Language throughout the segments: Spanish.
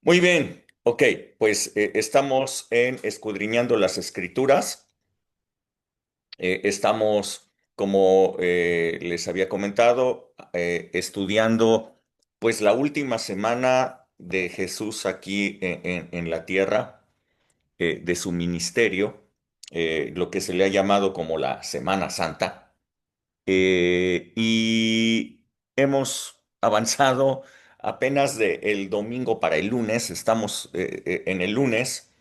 Muy bien, ok, pues estamos en escudriñando las escrituras. Estamos, como les había comentado, estudiando pues la última semana de Jesús aquí en la tierra, de su ministerio, lo que se le ha llamado como la Semana Santa. Y hemos avanzado apenas del domingo para el lunes, estamos en el lunes.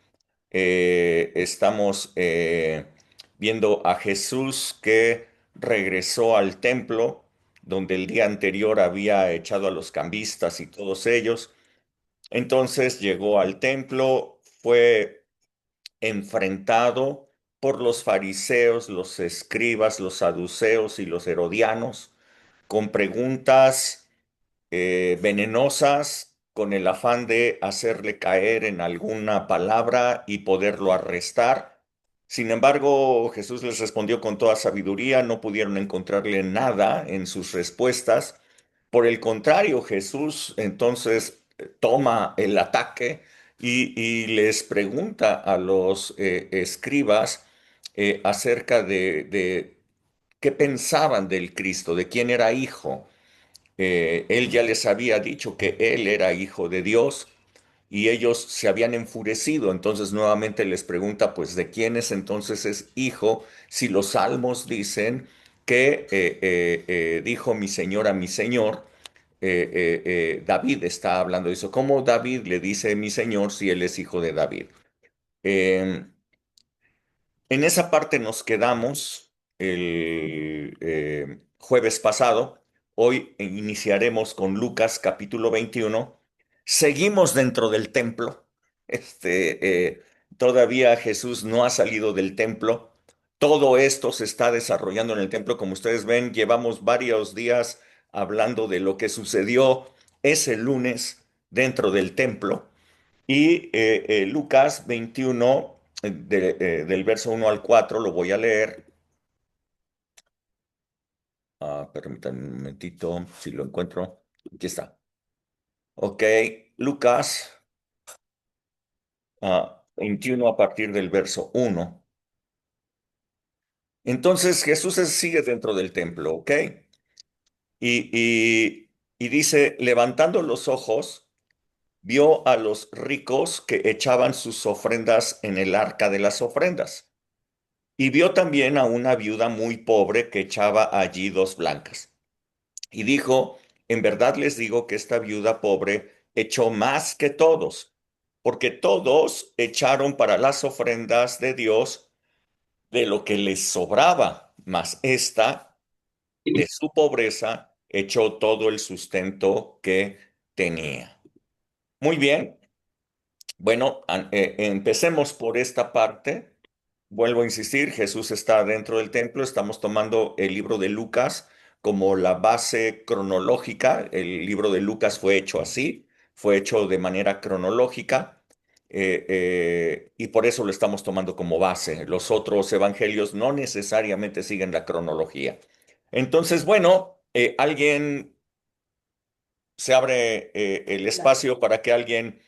Estamos viendo a Jesús que regresó al templo, donde el día anterior había echado a los cambistas y todos ellos. Entonces llegó al templo, fue enfrentado por los fariseos, los escribas, los saduceos y los herodianos, con preguntas venenosas, con el afán de hacerle caer en alguna palabra y poderlo arrestar. Sin embargo, Jesús les respondió con toda sabiduría, no pudieron encontrarle nada en sus respuestas. Por el contrario, Jesús entonces toma el ataque y les pregunta a los escribas acerca de qué pensaban del Cristo, de quién era hijo. Él ya les había dicho que él era hijo de Dios y ellos se habían enfurecido. Entonces nuevamente les pregunta, pues, ¿de quién es entonces es hijo? Si los salmos dicen que dijo mi señor a mi señor, David está hablando de eso. ¿Cómo David le dice mi señor si él es hijo de David? Eh, en esa parte nos quedamos el jueves pasado. Hoy iniciaremos con Lucas capítulo 21. Seguimos dentro del templo. Todavía Jesús no ha salido del templo. Todo esto se está desarrollando en el templo. Como ustedes ven, llevamos varios días hablando de lo que sucedió ese lunes dentro del templo. Y Lucas 21, del verso 1 al 4, lo voy a leer. Permítanme un momentito, si lo encuentro. Aquí está. Ok, Lucas 21 a partir del verso 1. Entonces Jesús sigue dentro del templo, ¿ok? Y dice, levantando los ojos, vio a los ricos que echaban sus ofrendas en el arca de las ofrendas. Y vio también a una viuda muy pobre que echaba allí 2 blancas. Y dijo, en verdad les digo que esta viuda pobre echó más que todos, porque todos echaron para las ofrendas de Dios de lo que les sobraba, mas esta, de su pobreza, echó todo el sustento que tenía. Muy bien, bueno, empecemos por esta parte. Vuelvo a insistir, Jesús está dentro del templo, estamos tomando el libro de Lucas como la base cronológica. El libro de Lucas fue hecho así, fue hecho de manera cronológica, y por eso lo estamos tomando como base. Los otros evangelios no necesariamente siguen la cronología. Entonces, bueno, alguien se abre el espacio para que alguien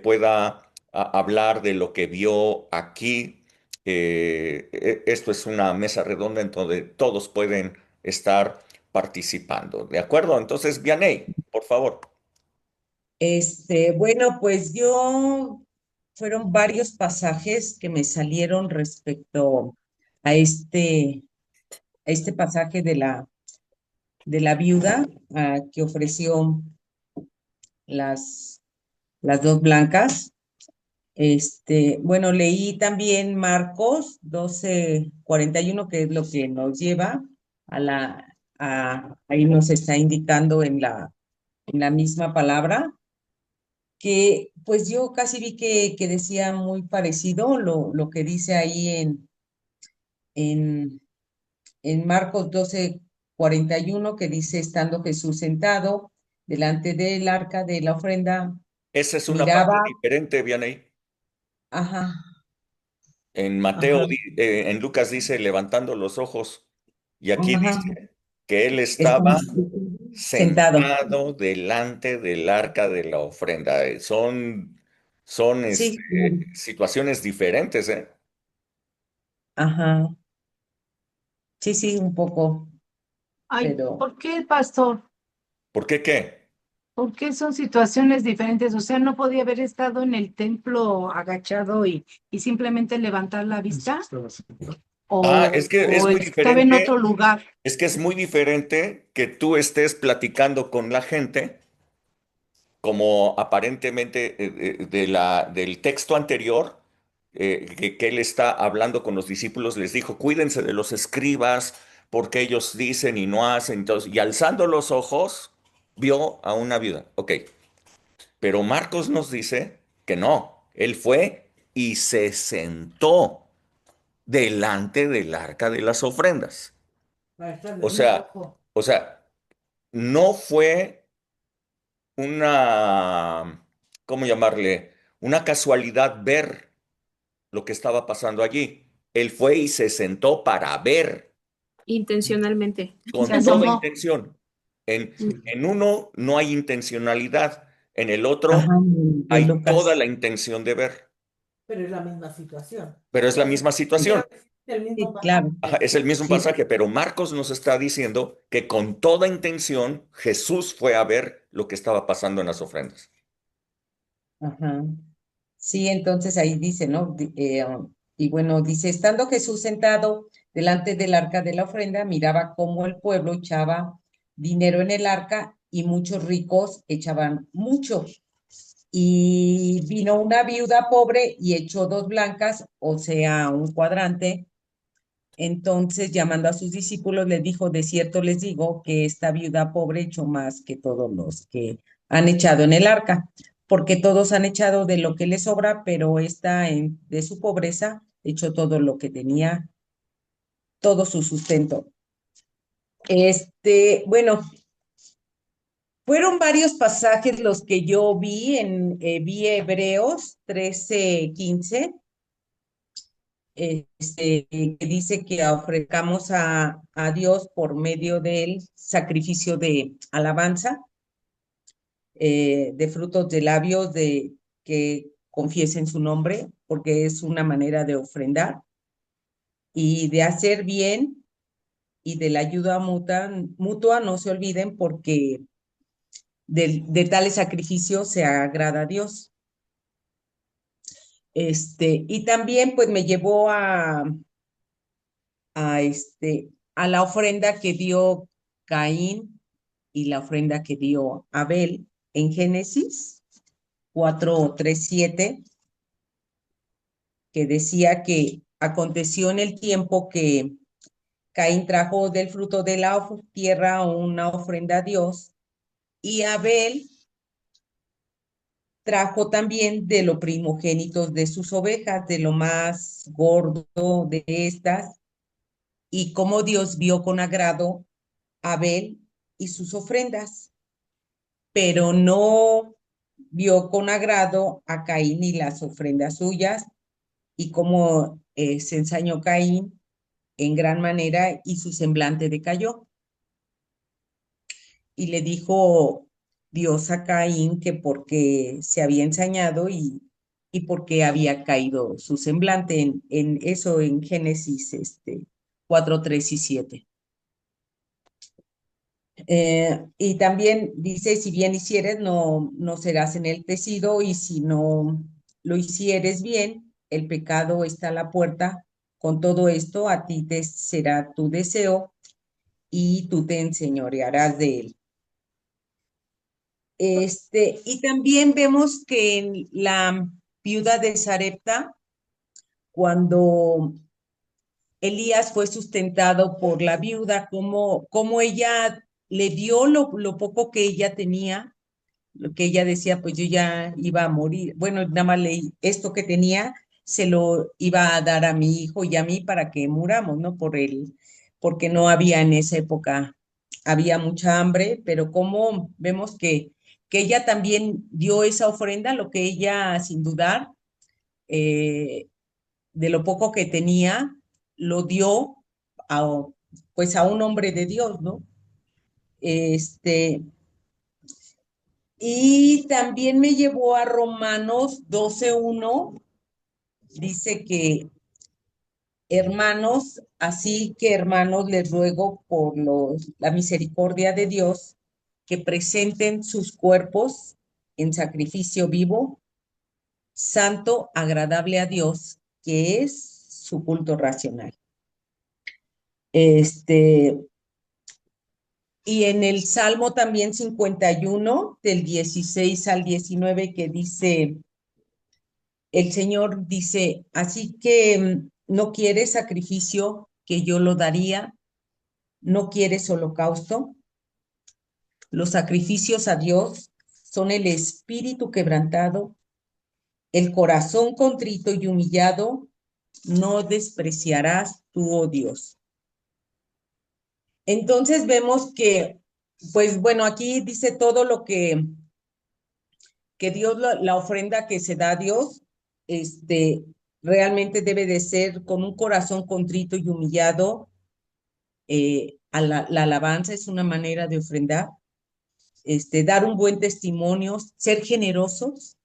pueda hablar de lo que vio aquí. Esto es una mesa redonda en donde todos pueden estar participando. ¿De acuerdo? Entonces, Vianey, por favor. Bueno, pues fueron varios pasajes que me salieron respecto a este pasaje de la viuda que ofreció las, las 2 blancas. Bueno, leí también Marcos 12:41, que es lo que nos lleva ahí nos está indicando en la misma palabra que pues yo casi vi que decía muy parecido lo que dice ahí en, en Marcos 12:41, que dice, estando Jesús sentado delante del arca de la ofrenda, Esa es una parte miraba, diferente, Vianey. ajá, En Mateo, ajá, en Lucas dice levantando los ojos, y aquí ajá, dice que él está, estaba. Sentado. sentado delante del arca de la ofrenda. Son Sí, claro. situaciones diferentes, ¿eh? Ajá. Sí, sí, un poco, Ay, pero ¿por qué, pastor? ¿Por qué qué? ¿Por qué son situaciones diferentes? O sea, no podía haber estado en el templo agachado y simplemente levantar la vista, Es que es o muy estaba en otro diferente, lugar. es que es muy diferente que tú estés platicando con la gente, como aparentemente del texto anterior, que él está hablando con los discípulos, les dijo, cuídense de los escribas, porque ellos dicen y no hacen. Entonces, y alzando los ojos, vio a una viuda. Ok, pero Marcos nos dice que no, él fue y se sentó delante del arca de las ofrendas. O sea, o sea, no fue una, ¿cómo llamarle? Una casualidad ver lo que estaba pasando allí. Él fue y se sentó para ver Intencionalmente. Se con toda asomó. intención. En, Mm. en uno no hay intencionalidad, en el ajá, otro de hay toda Lucas. la intención de ver, Pero es la misma situación. pero es la Entonces, misma situación. es el mismo Sí, pasaje. claro. Ajá, es el mismo Sí, pasaje, pero Marcos nos está diciendo que con toda intención Jesús fue a ver lo que estaba pasando en las ofrendas. ajá. Sí, entonces ahí dice, ¿no? Y bueno, dice, estando Jesús sentado delante del arca de la ofrenda, miraba cómo el pueblo echaba dinero en el arca y muchos ricos echaban mucho. Y vino una viuda pobre y echó dos blancas, o sea, un cuadrante. Entonces, llamando a sus discípulos, les dijo, de cierto les digo que esta viuda pobre echó más que todos los que han echado en el arca, porque todos han echado de lo que les sobra, pero esta de su pobreza echó todo lo que tenía, todo su sustento. Bueno, fueron varios pasajes los que yo vi Hebreos 13:15, que dice que ofrezcamos a Dios por medio del sacrificio de alabanza, de frutos de labios, de que confiesen su nombre, porque es una manera de ofrendar y de hacer bien y de la ayuda mutua no se olviden, porque de tales sacrificios se agrada a Dios. Y también pues me llevó a la ofrenda que dio Caín y la ofrenda que dio Abel en Génesis 4:3-7, que decía que aconteció en el tiempo que Caín trajo del fruto de la tierra una ofrenda a Dios, y Abel trajo también de lo primogénitos de sus ovejas, de lo más gordo de estas, y como Dios vio con agrado a Abel y sus ofrendas, pero no vio con agrado a Caín y las ofrendas suyas, y como se ensañó Caín en gran manera y su semblante decayó. Y le dijo Dios a Caín que porque se había ensañado y porque había caído su semblante en eso en Génesis 4:3-7. Y también dice, si bien hicieres, no serás enaltecido, y si no lo hicieres bien, el pecado está a la puerta. Con todo esto, a ti te será tu deseo y tú te enseñorearás de él. Y también vemos que en la viuda de Sarepta, cuando Elías fue sustentado por la viuda, como ella le dio lo poco que ella tenía, lo que ella decía, pues yo ya iba a morir. Bueno, nada más leí esto que tenía, se lo iba a dar a mi hijo y a mí para que muramos, ¿no? Porque no había en esa época, había mucha hambre, pero como vemos que ella también dio esa ofrenda, lo que ella, sin dudar, eh, de lo poco que tenía, lo dio a, pues a un hombre de Dios, ¿no? Este, y también me llevó a Romanos 12:1, dice que hermanos, así que hermanos, les ruego por la misericordia de Dios que presenten sus cuerpos en sacrificio vivo, santo, agradable a Dios, que es su culto racional. Y en el Salmo también 51, del 16 al 19, que dice, el Señor dice, así que no quieres sacrificio, que yo lo daría, no quieres holocausto. Los sacrificios a Dios son el espíritu quebrantado, el corazón contrito y humillado, no despreciarás tú, oh Dios. Entonces vemos que, pues bueno, aquí dice todo lo que Dios, la ofrenda que se da a Dios, realmente debe de ser con un corazón contrito y humillado. La alabanza es una manera de ofrendar, dar un buen testimonio, ser generosos,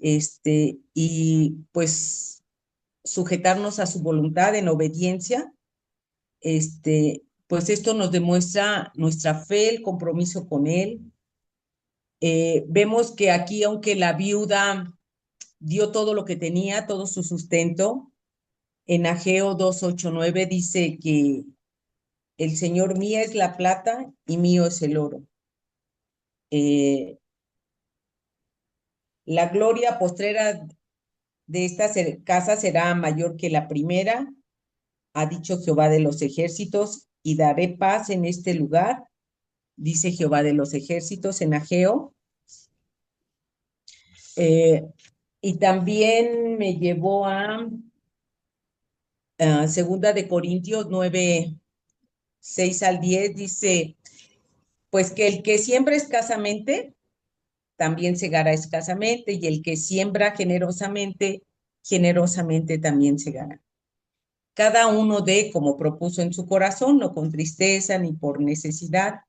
y pues sujetarnos a su voluntad en obediencia. Pues esto nos demuestra nuestra fe, el compromiso con Él. Vemos que aquí, aunque la viuda dio todo lo que tenía, todo su sustento, en Ageo 2:8-9 dice que el Señor mía es la plata y mío es el oro. La gloria postrera de esta casa será mayor que la primera, ha dicho Jehová de los ejércitos, y daré paz en este lugar, dice Jehová de los ejércitos en Ageo. Y también me llevó a Segunda de Corintios 9:6-10, dice, pues que el que siembra escasamente, también segará escasamente, y el que siembra generosamente, generosamente también segará. Cada uno dé como propuso en su corazón, no con tristeza ni por necesidad,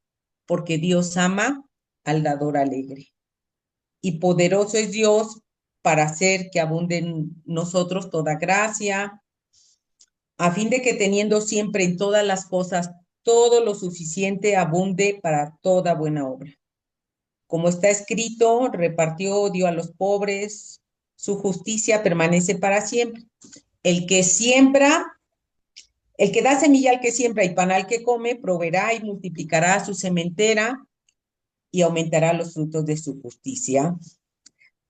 porque Dios ama al dador alegre. Y poderoso es Dios para hacer que abunde en nosotros toda gracia, a fin de que teniendo siempre en todas las cosas todo lo suficiente, abunde para toda buena obra. Como está escrito, repartió, dio a los pobres, su justicia permanece para siempre. El que siembra, el que da semilla al que siembra y pan al que come, proveerá y multiplicará su sementera y aumentará los frutos de su justicia,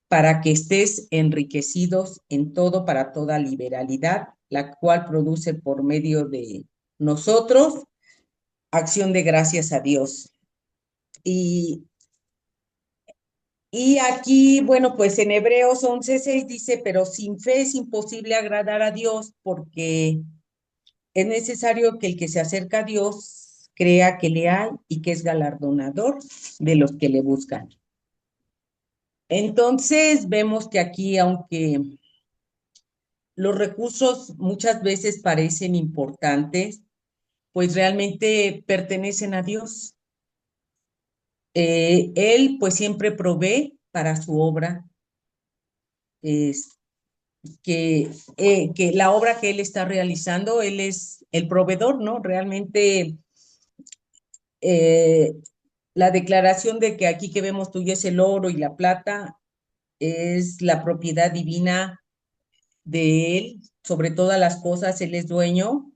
para que estés enriquecidos en todo para toda liberalidad, la cual produce por medio de nosotros acción de gracias a Dios. Y aquí, bueno, pues en Hebreos 11:6 dice, pero sin fe es imposible agradar a Dios, porque es necesario que el que se acerca a Dios crea que le hay y que es galardonador de los que le buscan. Entonces vemos que aquí, aunque los recursos muchas veces parecen importantes, pues realmente pertenecen a Dios. Él pues siempre provee para su obra, que la obra que Él está realizando, Él es el proveedor, ¿no? Realmente eh, la declaración de que aquí que vemos tuyo es el oro y la plata, es la propiedad divina de Él, sobre todas las cosas, Él es dueño.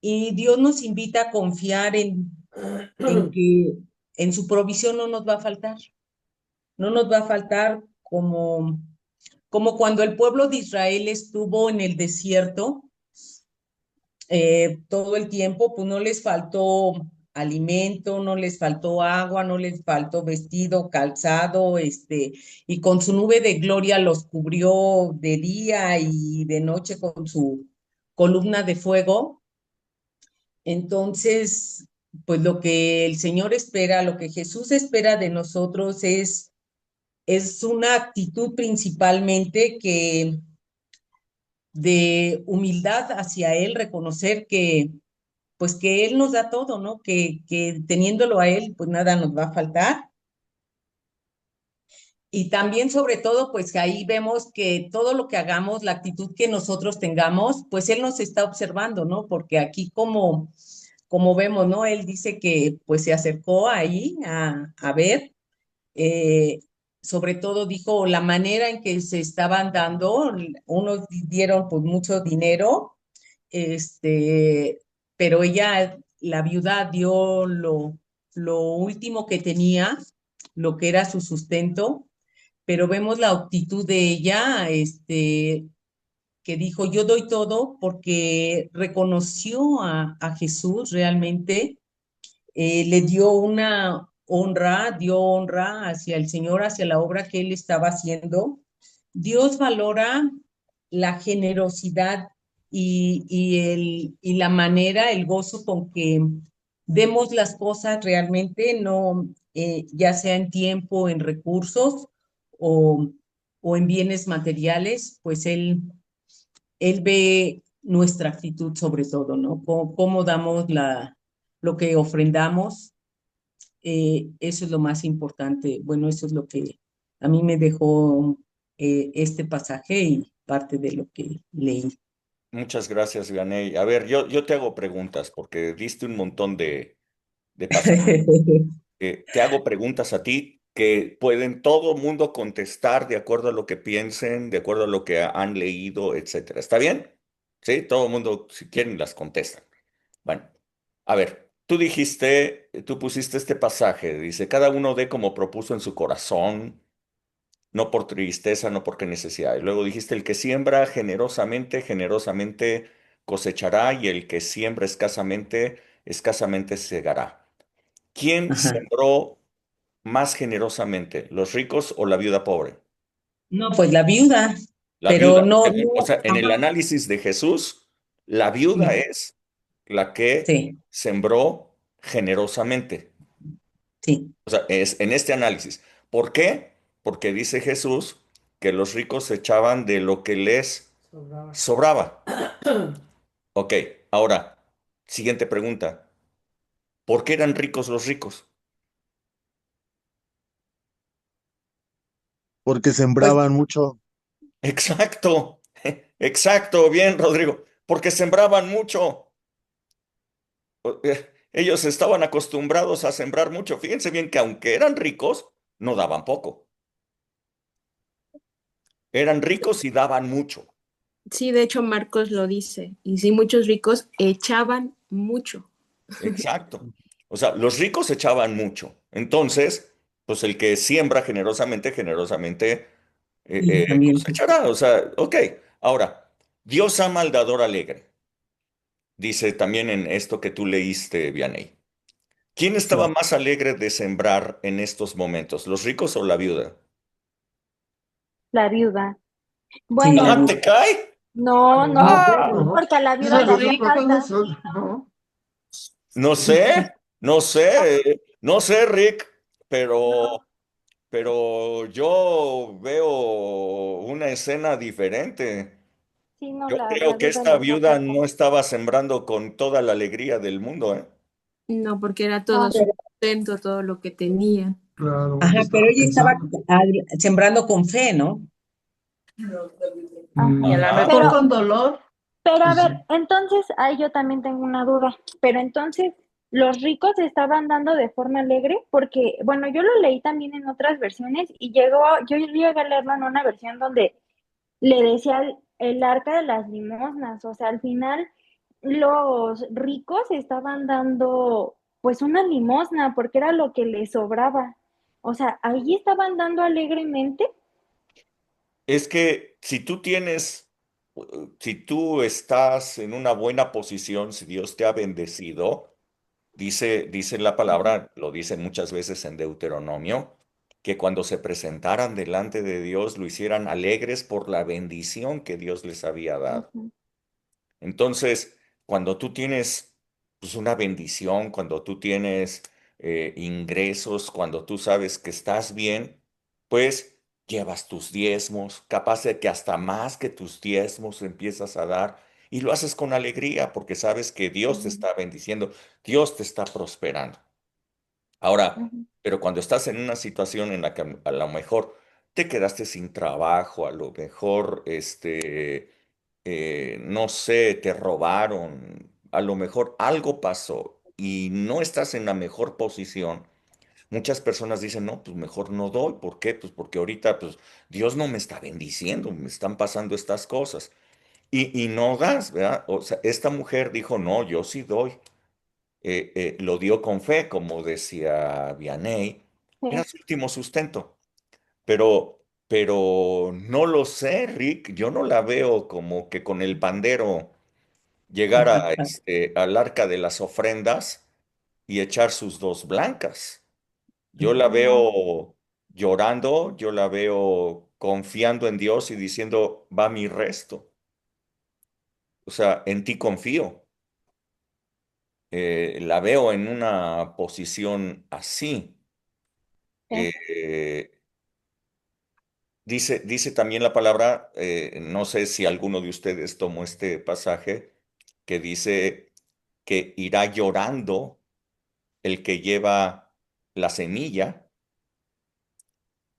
Y Dios nos invita a confiar en que en su provisión no nos va a faltar. No nos va a faltar como cuando el pueblo de Israel estuvo en el desierto todo el tiempo, pues no les faltó alimento, no les faltó agua, no les faltó vestido, calzado, y con su nube de gloria los cubrió de día y de noche con su columna de fuego. Entonces, pues lo que el Señor espera, lo que Jesús espera de nosotros es una actitud principalmente de humildad hacia Él, reconocer que pues que Él nos da todo, ¿no? Que teniéndolo a Él, pues nada nos va a faltar. Y también, sobre todo, pues que ahí vemos que todo lo que hagamos, la actitud que nosotros tengamos, pues Él nos está observando, ¿no? Porque aquí como vemos, ¿no? Él dice que pues se acercó ahí a ver, eh, sobre todo dijo la manera en que se estaban dando, unos dieron pues mucho dinero, este, pero ella, la viuda, dio lo último que tenía, lo que era su sustento, pero vemos la actitud de ella, que dijo, yo doy todo porque reconoció a Jesús realmente, le dio honra hacia el Señor, hacia la obra que él estaba haciendo. Dios valora la generosidad y la manera, el gozo con que demos las cosas realmente, no, ya sea en tiempo, en recursos o, o en bienes materiales, pues él ve nuestra actitud sobre todo, ¿no? Cómo damos lo que ofrendamos, eso es lo más importante. Bueno, eso es lo que a mí me dejó este pasaje y parte de lo que leí. Muchas gracias, Vianey. A ver, yo te hago preguntas porque diste un montón de pasajes. Te hago preguntas a ti que pueden todo mundo contestar de acuerdo a lo que piensen, de acuerdo a lo que han leído, etcétera. ¿Está bien? Sí, todo el mundo, si quieren, las contestan. Bueno, a ver, tú pusiste este pasaje, dice, cada uno dé como propuso en su corazón, no por tristeza, no porque necesidad. Y luego dijiste, el que siembra generosamente, generosamente cosechará, y el que siembra escasamente, escasamente segará. ¿Quién Ajá. sembró más generosamente, los ricos o la viuda pobre? No, pues la viuda, La pero viuda. no, O no, sea, en el ajá, análisis de Jesús, la viuda sí, es la que sí, sembró generosamente. sí, O sea, es en este análisis. ¿Por qué? Porque dice Jesús que los ricos se echaban de lo que les Sobraba. sobraba. Ok, ahora, siguiente pregunta. ¿Por qué eran ricos los ricos? porque pues, sembraban mucho. Exacto, exacto, bien, Rodrigo, porque sembraban mucho. Ellos estaban acostumbrados a sembrar mucho. Fíjense bien que aunque eran ricos, no daban poco. Eran ricos y daban mucho. Sí, de hecho Marcos lo dice. Y sí, muchos ricos echaban mucho. Exacto. O sea, los ricos echaban mucho. Entonces, pues el que siembra generosamente, generosamente sí, también. cosechará. O sea, ok. Ahora, Dios ama al dador alegre. Dice también en esto que tú leíste, Vianey. ¿Quién estaba Sí. más alegre de sembrar en estos momentos, los ricos o la viuda? La viuda. Sí, la Ah, Bueno, viuda. ¿te cae? no, no, No, No, porque a la viuda los le hacía ricos falta. son, no. No sé, no sé, no sé, Rick, pero, pero yo veo una escena diferente. Sí, no, Yo la creo que viuda le esta hacía viuda falta. no estaba sembrando con toda la alegría del mundo, ¿eh? No, porque era todo No, su sustento, todo lo que tenía. Claro, Ajá, yo pero estaba ella estaba pensando. sembrando con fe, ¿no? Y a ajá. lo Ajá. mejor Pero, con dolor, pero a pues ver, entonces, ahí yo también tengo una duda. Pero entonces, ¿los ricos estaban dando de forma alegre? Porque, bueno, yo lo leí también en otras versiones y yo llegué a leerlo en una versión donde le decía el arca de las limosnas, o sea, al final los ricos estaban dando pues una limosna porque era lo que les sobraba. O sea, ahí estaban dando alegremente. Es que si tú estás en una buena posición, si Dios te ha bendecido, dice la palabra, lo dice muchas veces en Deuteronomio, que cuando se presentaran delante de Dios lo hicieran alegres por la bendición que Dios les había dado. Ujú, Entonces, cuando tú tienes pues, una bendición, cuando tú tienes ingresos, cuando tú sabes que estás bien, pues llevas tus diezmos, capaz de que hasta más que tus diezmos empiezas a dar y lo haces con alegría porque sabes que Dios te está bendiciendo, Dios te está prosperando. Ahora, Ujú. pero cuando estás en una situación en la que a lo mejor te quedaste sin trabajo, a lo mejor, no sé, te robaron, a lo mejor algo pasó y no estás en la mejor posición. Muchas personas dicen, no, pues mejor no doy. ¿Por qué? Pues porque ahorita, pues Dios no me está bendiciendo, me están pasando estas cosas. Y no das, ¿verdad? O sea, esta mujer dijo, no, yo sí doy. Lo dio con fe, como decía Vianney. Era Sí, su último sustento. Pero no lo sé, Rick. Yo no la veo como que con el pandero llegara al arca de las ofrendas y echar sus dos blancas. Yo la no, veo llorando, yo la veo confiando en Dios y diciendo, va mi resto. O sea, en ti confío. La veo en una posición así. sí, Eh, dice también la palabra, no sé si alguno de ustedes tomó este pasaje, que dice que irá llorando el que lleva la semilla,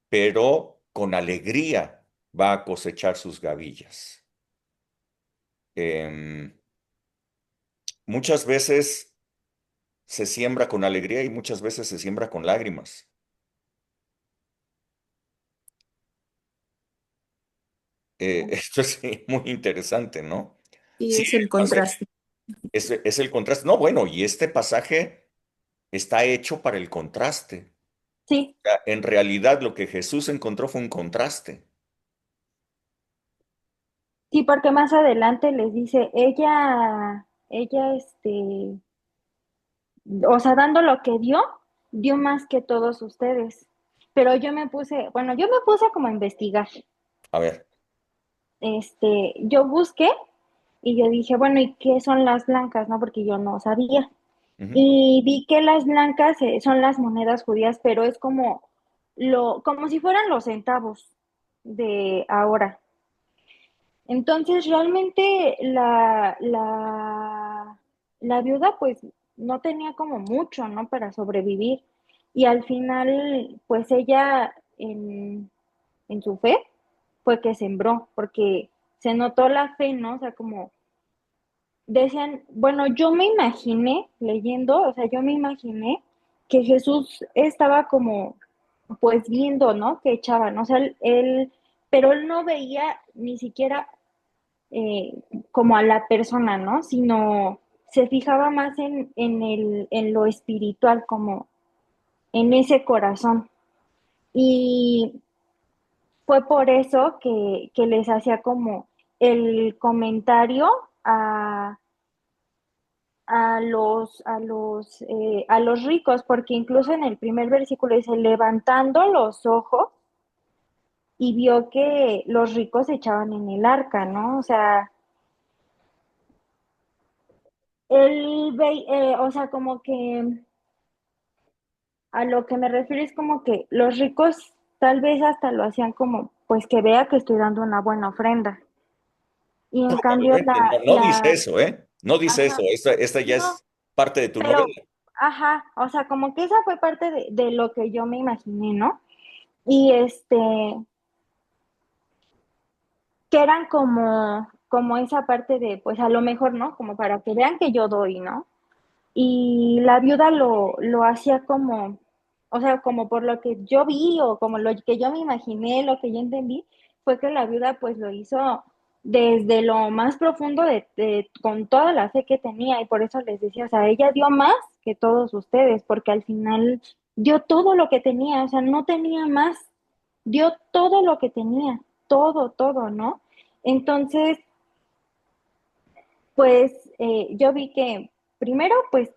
pero con alegría va a cosechar sus gavillas. Em, muchas veces se siembra con alegría y muchas veces se siembra con lágrimas. Esto es muy interesante, ¿no? Y Sí, es el entonces, contraste. es el contraste. No, bueno, y este pasaje está hecho para el contraste. sí, O sea, en realidad lo que Jesús encontró fue un contraste. sí, porque más adelante les dice, o sea, dando lo que dio, dio más que todos ustedes. Pero yo me puse como a investigar. A ver. Yo busqué y yo dije, bueno, ¿y qué son las blancas? ¿No? Porque yo no sabía. Ujú. Y vi que las blancas son las monedas judías, pero es como si fueran los centavos de ahora. Entonces, realmente la viuda pues no tenía como mucho, ¿no? Para sobrevivir. Y al final, pues ella en su fe fue que sembró, porque se notó la fe, ¿no? O sea, como decían, bueno, yo me imaginé leyendo, o sea, yo me imaginé que Jesús estaba como, pues viendo, ¿no? Que echaban, o sea, pero él no veía ni siquiera eh, como a la persona, ¿no? Sino se fijaba más en lo espiritual, como en ese corazón. Y fue por eso que les hacía como el comentario a, a los ricos, porque incluso en el primer versículo dice, levantando los ojos y vio que los ricos echaban en el arca, ¿no? O sea, o sea, como que a lo que me refiero es como que los ricos tal vez hasta lo hacían como, pues que vea que estoy dando una buena ofrenda. Y en cambio Probablemente. No, no dice eso, ¿eh? No dice eso. ajá, Esta ya no, es parte de tu novela. pero, ajá, o sea, como que esa fue parte de lo que yo me imaginé, ¿no? Y que eran como esa parte de, pues a lo mejor, ¿no? Como para que vean que yo doy, ¿no? Y la viuda lo hacía como, o sea, como por lo que yo vi o como lo que yo me imaginé, lo que yo entendí, fue que la viuda pues lo hizo desde lo más profundo con toda la fe que tenía y por eso les decía, o sea, ella dio más que todos ustedes, porque al final dio todo lo que tenía, o sea, no tenía más, dio todo lo que tenía, todo, todo, ¿no? Entonces, pues yo vi que primero, pues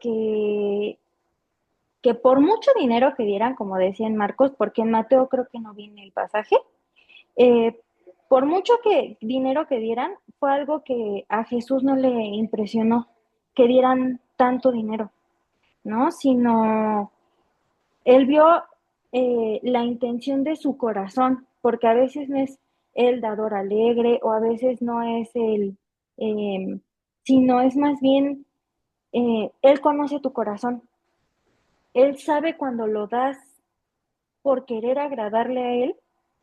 que por mucho dinero que dieran, como decía en Marcos, porque en Mateo creo que no viene el pasaje, eh, por mucho que dinero que dieran, fue algo que a Jesús no le impresionó, que dieran tanto dinero, ¿no? Sino él vio la intención de su corazón, porque a veces no es el dador alegre o a veces no es sino es más bien, Él conoce tu corazón. Él sabe cuando lo das por querer agradarle a Él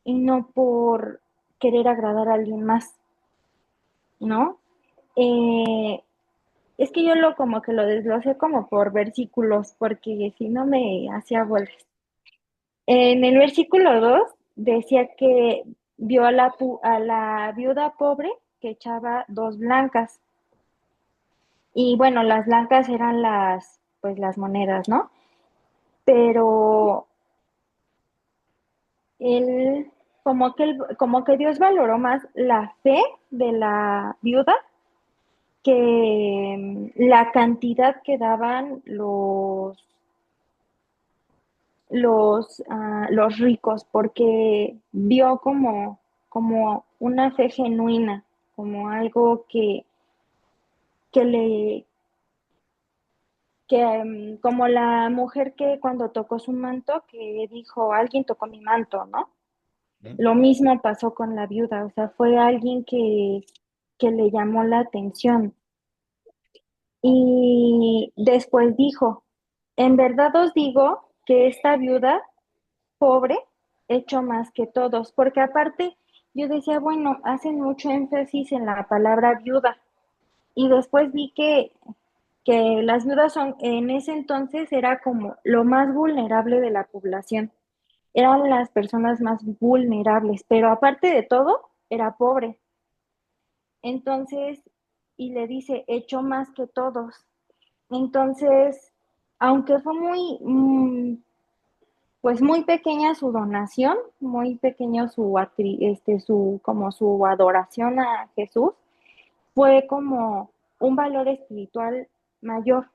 y no por querer agradar a alguien más, ¿no? Eh, es que yo como que lo desglosé como por versículos, porque si no me hacía bolas. En el versículo 2 decía que vio a la viuda pobre que echaba dos blancas. Y bueno, las blancas eran pues las monedas, ¿no? Pero él, como que Dios valoró más la fe de la viuda que la cantidad que daban los ricos, porque vio como una fe genuina, como algo que le, como la mujer que cuando tocó su manto, que dijo, alguien tocó mi manto, ¿no? ¿Mm? Lo mismo pasó con la viuda, o sea, fue alguien que le llamó la atención. Y después dijo, en verdad os digo que esta viuda pobre echó más que todos, porque aparte yo decía, bueno, hacen mucho énfasis en la palabra viuda. Y después vi que las viudas son, en ese entonces era como lo más vulnerable de la población. Eran las personas más vulnerables, pero aparte de todo, era pobre. Entonces, y le dice, echó más que todos. Entonces, aunque fue pues muy pequeña su donación, muy pequeño como su adoración a Jesús, fue como un valor espiritual mayor,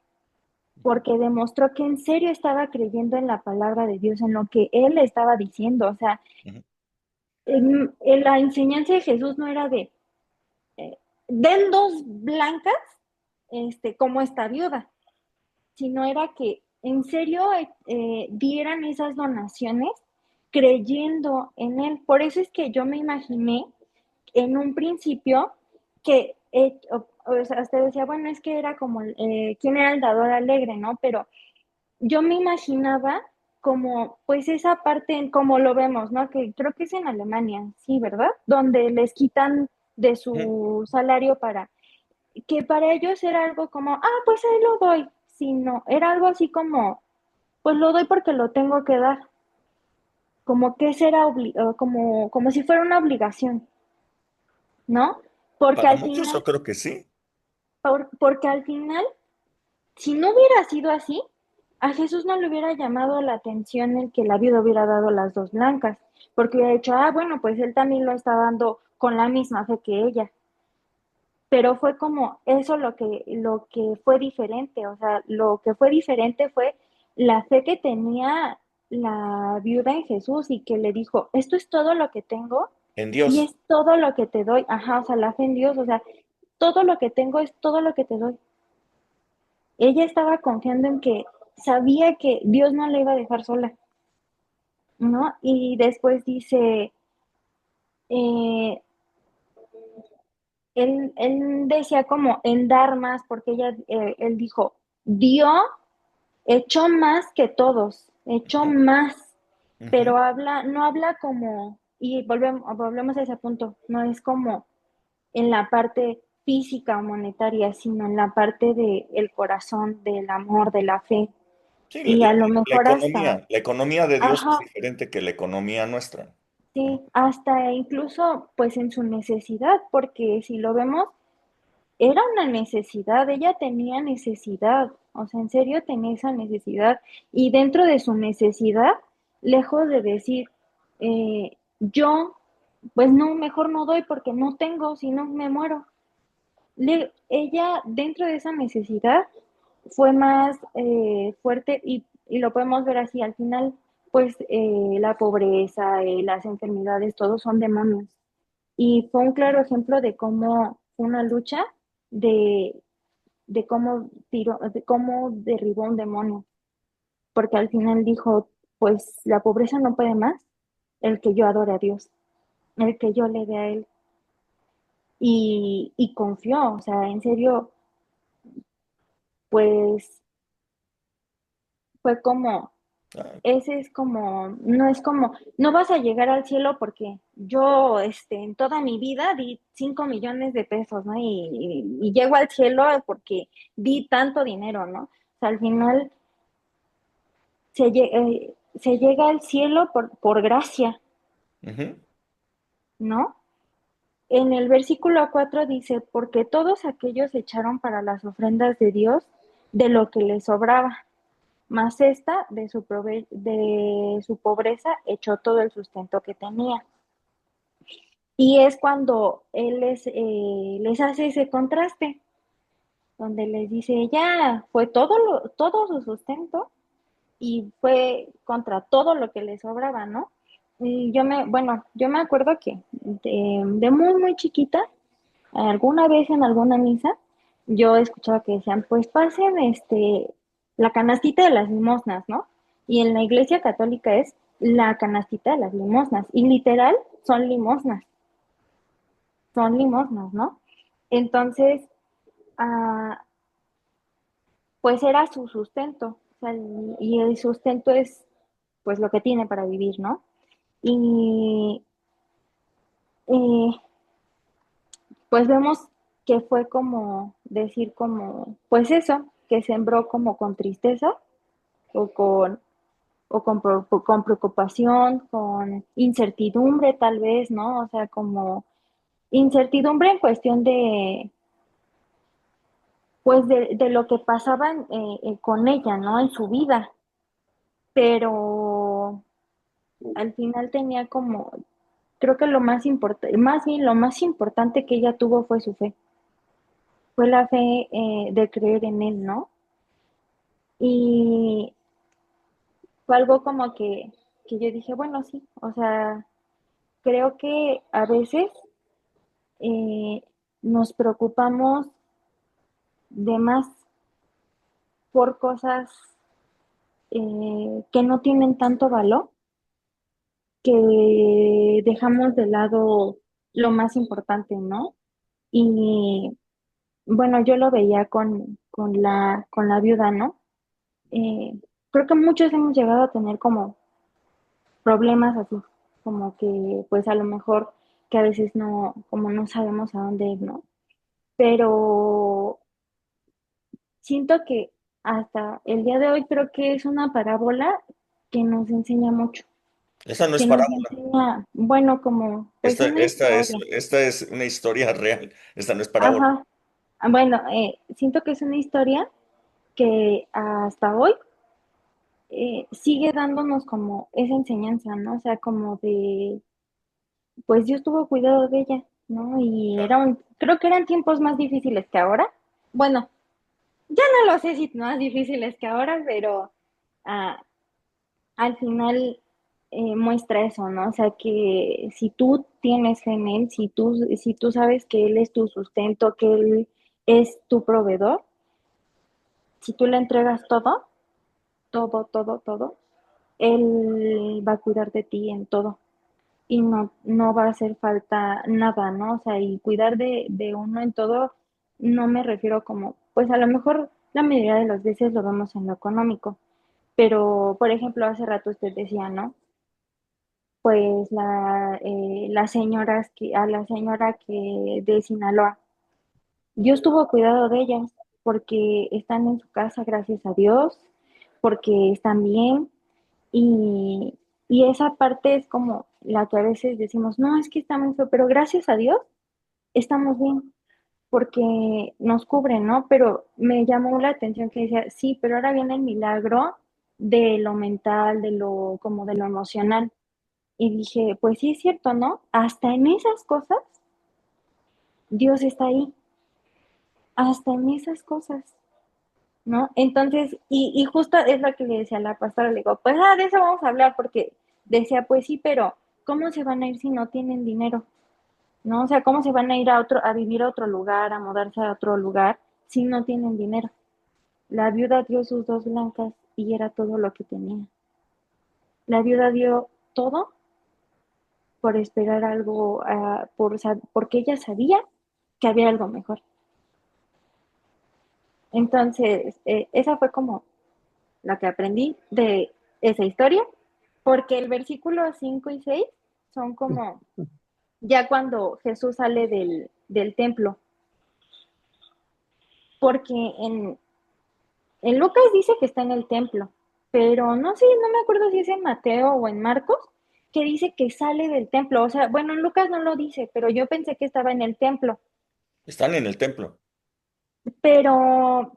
porque demostró que en serio estaba creyendo en la palabra de Dios, en lo que él estaba diciendo. O sea, Ujú. en la enseñanza de Jesús no era de, den dos blancas, como esta viuda, sino era que en serio dieran esas donaciones creyendo en él. Por eso es que yo me imaginé en un principio que, o sea, usted decía, bueno, es que era como, ¿quién era el dador alegre, no? Pero yo me imaginaba como, pues esa parte, como lo vemos, ¿no? Que creo que es en Alemania, sí, ¿verdad? Donde les quitan de Ujú. su salario que para ellos era algo como, pues ahí lo doy, sino era algo así como, pues lo doy porque lo tengo que dar, como que será como si fuera una obligación, ¿no? Porque Para al muchos yo final, creo que sí. porque al final, si no hubiera sido así, a Jesús no le hubiera llamado la atención el que la viuda hubiera dado las dos blancas, porque hubiera dicho, bueno, pues él también lo está dando con la misma fe que ella. Pero fue como eso lo que fue diferente, o sea, lo que fue diferente fue la fe que tenía la viuda en Jesús y que le dijo, esto es todo lo que tengo En y Dios. es todo lo que te doy, ajá, o sea, la fe en Dios, o sea, todo lo que tengo es todo lo que te doy. Ella estaba confiando en que sabía que Dios no la iba a dejar sola, ¿no? Y después dice, eh, él decía como en dar más, porque él dijo, dio, echó más que todos, echó Ujú, más, ujú. pero no habla como, y volvemos a ese punto, no es como en la parte física o monetaria, sino en la parte del corazón, del amor, de la fe, Sí, y a lo mejor hasta, la economía de Dios es ajá, diferente que la economía nuestra. sí, ¿No? hasta incluso pues en su necesidad, porque si lo vemos, era una necesidad, ella tenía necesidad, o sea, en serio tenía esa necesidad. Y dentro de su necesidad, lejos de decir, yo, pues no, mejor no doy porque no tengo, si no me muero. Ella, dentro de esa necesidad, fue más fuerte y lo podemos ver así, al final, pues la pobreza, las enfermedades, todos son demonios. Y fue un claro ejemplo de cómo fue una lucha de, de cómo de cómo derribó un demonio, porque al final dijo, pues la pobreza no puede más, el que yo adore a Dios, el que yo le dé a Él. Y confió, o sea, en serio, pues fue como, Ah, ese es como, no es como, no vas a llegar al cielo porque yo, en toda mi vida di 5 millones de pesos, ¿no? Y llego al cielo porque di tanto dinero, ¿no? O sea, al final se llega al cielo por gracia, ujú. ¿no? En el versículo 4 dice, porque todos aquellos echaron para las ofrendas de Dios de lo que les sobraba, mas esta de su pobreza echó todo el sustento que tenía. Y es cuando él les hace ese contraste, donde les dice, ya fue todo su sustento y fue contra todo lo que les sobraba, ¿no? Y yo me acuerdo que de muy, muy chiquita, alguna vez en alguna misa, yo escuchaba que decían, pues pasen la canastita de las limosnas, ¿no? Y en la iglesia católica es la canastita de las limosnas, y literal son limosnas, ¿no? Entonces, ah, pues era su sustento, o sea, y el sustento es pues lo que tiene para vivir, ¿no? Y eh, pues vemos que fue como decir como, pues eso, que sembró como con tristeza o con preocupación, con incertidumbre tal vez, ¿no? O sea, como incertidumbre en cuestión de, pues de lo que pasaba con ella, ¿no? En su vida, pero al final tenía como, creo que lo más importante, más bien lo más importante que ella tuvo fue su fe, fue la fe de creer en él, ¿no? Y fue algo como que yo dije, bueno, sí, o sea, creo que a veces eh, nos preocupamos de más por cosas que no tienen tanto valor, que dejamos de lado lo más importante, ¿no? Y bueno, yo lo veía con la viuda, ¿no? Creo que muchos hemos llegado a tener como problemas así, como que pues a lo mejor que a veces no, como no sabemos a dónde ir, ¿no? Pero siento que hasta el día de hoy creo que es una parábola que nos enseña mucho, Esa no es que nos parábola. enseña, bueno, como pues una historia. Esta es una historia real. Esta no es parábola. Ajá, bueno, siento que es una historia que hasta hoy sigue dándonos como esa enseñanza, ¿no? O sea, como de, pues Dios tuvo cuidado de ella, ¿no? Y creo que eran tiempos más difíciles que ahora. Bueno, ya no lo sé si más difíciles que ahora, pero ah, al final muestra eso, ¿no? O sea, que si tú tienes fe en Él, si tú sabes que Él es tu sustento, que Él es tu proveedor, si tú le entregas todo, todo, Él va a cuidar de ti en todo y no va a hacer falta nada, ¿no? O sea, y cuidar de uno en todo, no me refiero como, pues a lo mejor la mayoría de las veces lo vemos en lo económico, pero por ejemplo, hace rato usted decía, ¿no? Pues a la señora que de Sinaloa, Dios tuvo cuidado de ellas porque están en su casa, gracias a Dios, porque están bien. Y esa parte es como la que a veces decimos, no, es que estamos feo, pero gracias a Dios estamos bien, porque nos cubren, ¿no? Pero me llamó la atención que decía, sí, pero ahora viene el milagro de lo mental, como de lo emocional. Y dije, pues sí es cierto, ¿no? Hasta en esas cosas, Dios está ahí, hasta en esas cosas, ¿no? Entonces, y justo es lo que le decía a la pastora, le digo, pues de eso vamos a hablar, porque decía, pues sí, pero ¿cómo se van a ir si no tienen dinero? ¿No? O sea, ¿cómo se van a ir a vivir a otro lugar, a mudarse a otro lugar si no tienen dinero? La viuda dio sus 2 blancas y era todo lo que tenía. La viuda dio todo por esperar algo, porque ella sabía que había algo mejor. Entonces, esa fue como la que aprendí de esa historia, porque el versículo 5 y 6 son como ya cuando Jesús sale del templo, porque en Lucas dice que está en el templo, pero no sé, no me acuerdo si es en Mateo o en Marcos, que dice que sale del templo. O sea, bueno, en Lucas no lo dice, pero yo pensé que estaba en el templo. Están en el templo. Pero,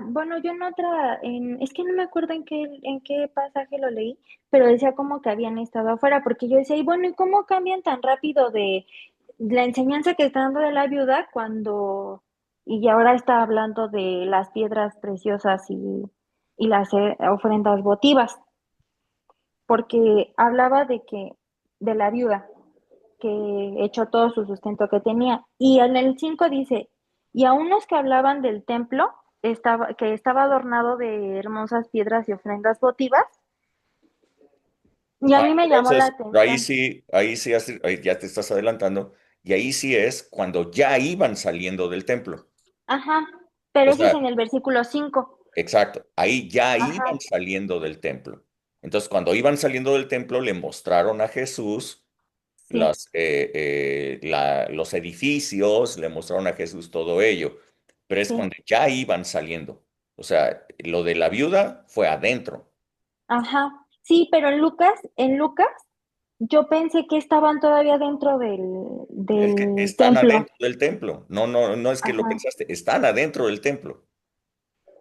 bueno, yo en otra, es que no me acuerdo en qué pasaje lo leí, pero decía como que habían estado afuera, porque yo decía, y bueno, ¿y cómo cambian tan rápido de la enseñanza que está dando de la viuda y ahora está hablando de las piedras preciosas y las ofrendas votivas? Porque hablaba de la viuda que echó todo su sustento que tenía. Y en el 5 dice, y a unos que hablaban del templo, que estaba adornado de hermosas piedras y ofrendas votivas, y a Ah, mí me llamó la entonces, pero atención. ahí sí, ahí ya te estás adelantando, y ahí sí es cuando ya iban saliendo del templo. Ajá, pero O ese es sea, en el versículo 5. exacto, ahí ya iban Ajá, saliendo del templo. Entonces, cuando iban saliendo del templo, le mostraron a Jesús sí. los edificios, le mostraron a Jesús todo ello, pero es Sí, cuando ya iban saliendo. O sea, lo de la viuda fue adentro. ajá. Sí, pero en Lucas, yo pensé que estaban todavía dentro del, Es que del están templo. adentro del templo. No, no, no es que lo Ajá. pensaste, están adentro del templo.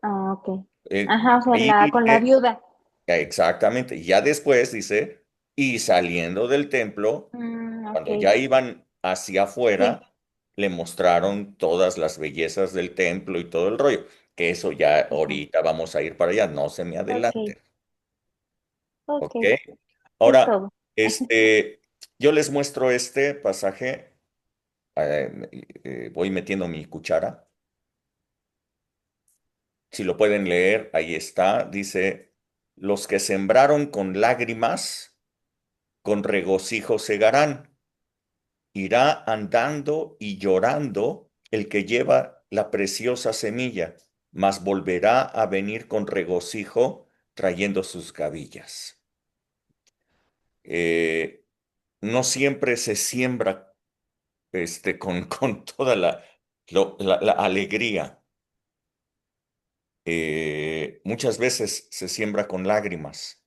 Ah, ok. Eh, Ajá, o sea, ahí con la dice, viuda. exactamente, y ya después dice, y saliendo del templo, Ok, cuando ya iban hacia sí, afuera, le mostraron todas las bellezas del templo y todo el rollo, que eso ya ajá. ahorita vamos a ir para allá, no se me Ok, adelante, ok, ¿ok? es Ahora, todo. yo les muestro este pasaje, voy metiendo mi cuchara, si lo pueden leer, ahí está, dice, los que sembraron con lágrimas, con regocijo segarán. Irá andando y llorando el que lleva la preciosa semilla, mas volverá a venir con regocijo trayendo sus gavillas. Eh, no siempre se siembra con toda la alegría. Muchas veces se siembra con lágrimas.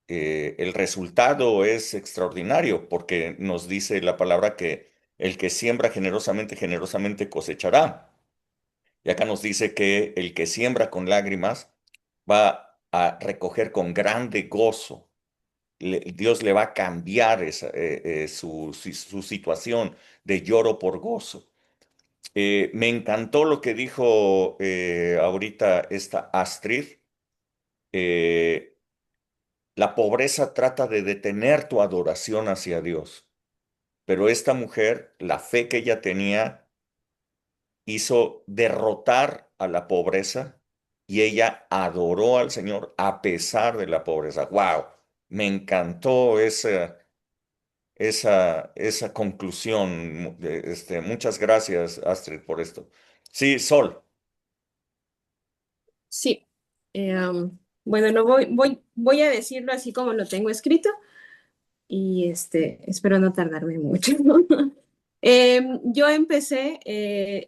El resultado es extraordinario porque nos dice la palabra que el que siembra generosamente, generosamente cosechará. Y acá nos dice que el que siembra con lágrimas va a recoger con grande gozo. Dios le va a cambiar su situación de lloro por gozo. Me encantó lo que dijo ahorita esta Astrid. Eh, la pobreza trata de detener tu adoración hacia Dios, pero esta mujer, la fe que ella tenía, hizo derrotar a la pobreza y ella adoró al Señor a pesar de la pobreza. ¡Wow! Me encantó esa conclusión. Muchas gracias, Astrid, por esto. Sí, Sol. Sí. Bueno, voy a decirlo así como lo tengo escrito y espero no tardarme mucho. Yo empecé,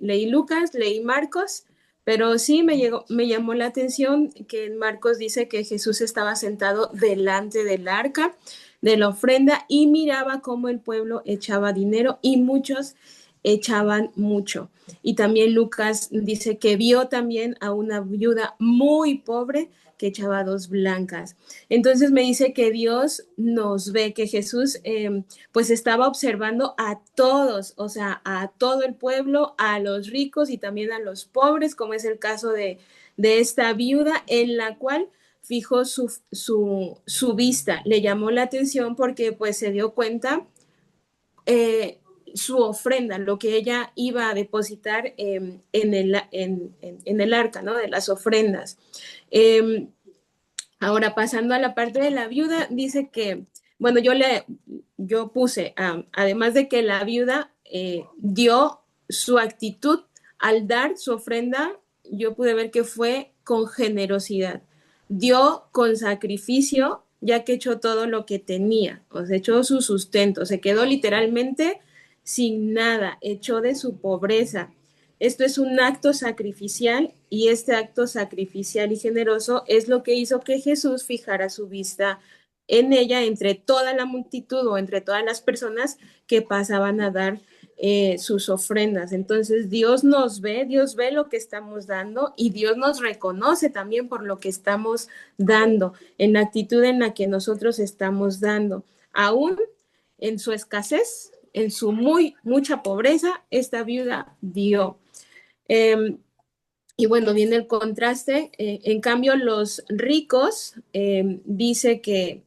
leí Lucas, leí Marcos, pero sí me llamó la atención que en Marcos dice que Jesús estaba sentado delante del arca de la ofrenda y miraba cómo el pueblo echaba dinero y muchos echaban mucho. Y también Lucas dice que vio también a una viuda muy pobre que echaba dos blancas. Entonces me dice que Dios nos ve, que Jesús pues estaba observando a todos, o sea, a todo el pueblo, a los ricos y también a los pobres, como es el caso de esta viuda en la cual fijó su vista. Le llamó la atención porque pues se dio cuenta su ofrenda, lo que ella iba a depositar en el arca, ¿no? De las ofrendas. Eh, Ahora, pasando a la parte de la viuda, dice que, bueno, yo puse, además de que la viuda dio su actitud al dar su ofrenda, yo pude ver que fue con generosidad. Dio con sacrificio, ya que echó todo lo que tenía, o sea, echó su sustento, se quedó literalmente sin nada, echó de su pobreza. Esto es un acto sacrificial y este acto sacrificial y generoso es lo que hizo que Jesús fijara su vista en ella entre toda la multitud o entre todas las personas que pasaban a dar sus ofrendas. Entonces Dios ve lo que estamos dando y Dios nos reconoce también por lo que estamos dando, en la actitud en la que nosotros estamos dando. Aún en su escasez, en su mucha pobreza, esta viuda dio. Y bueno, viene el contraste. En cambio, los ricos dice que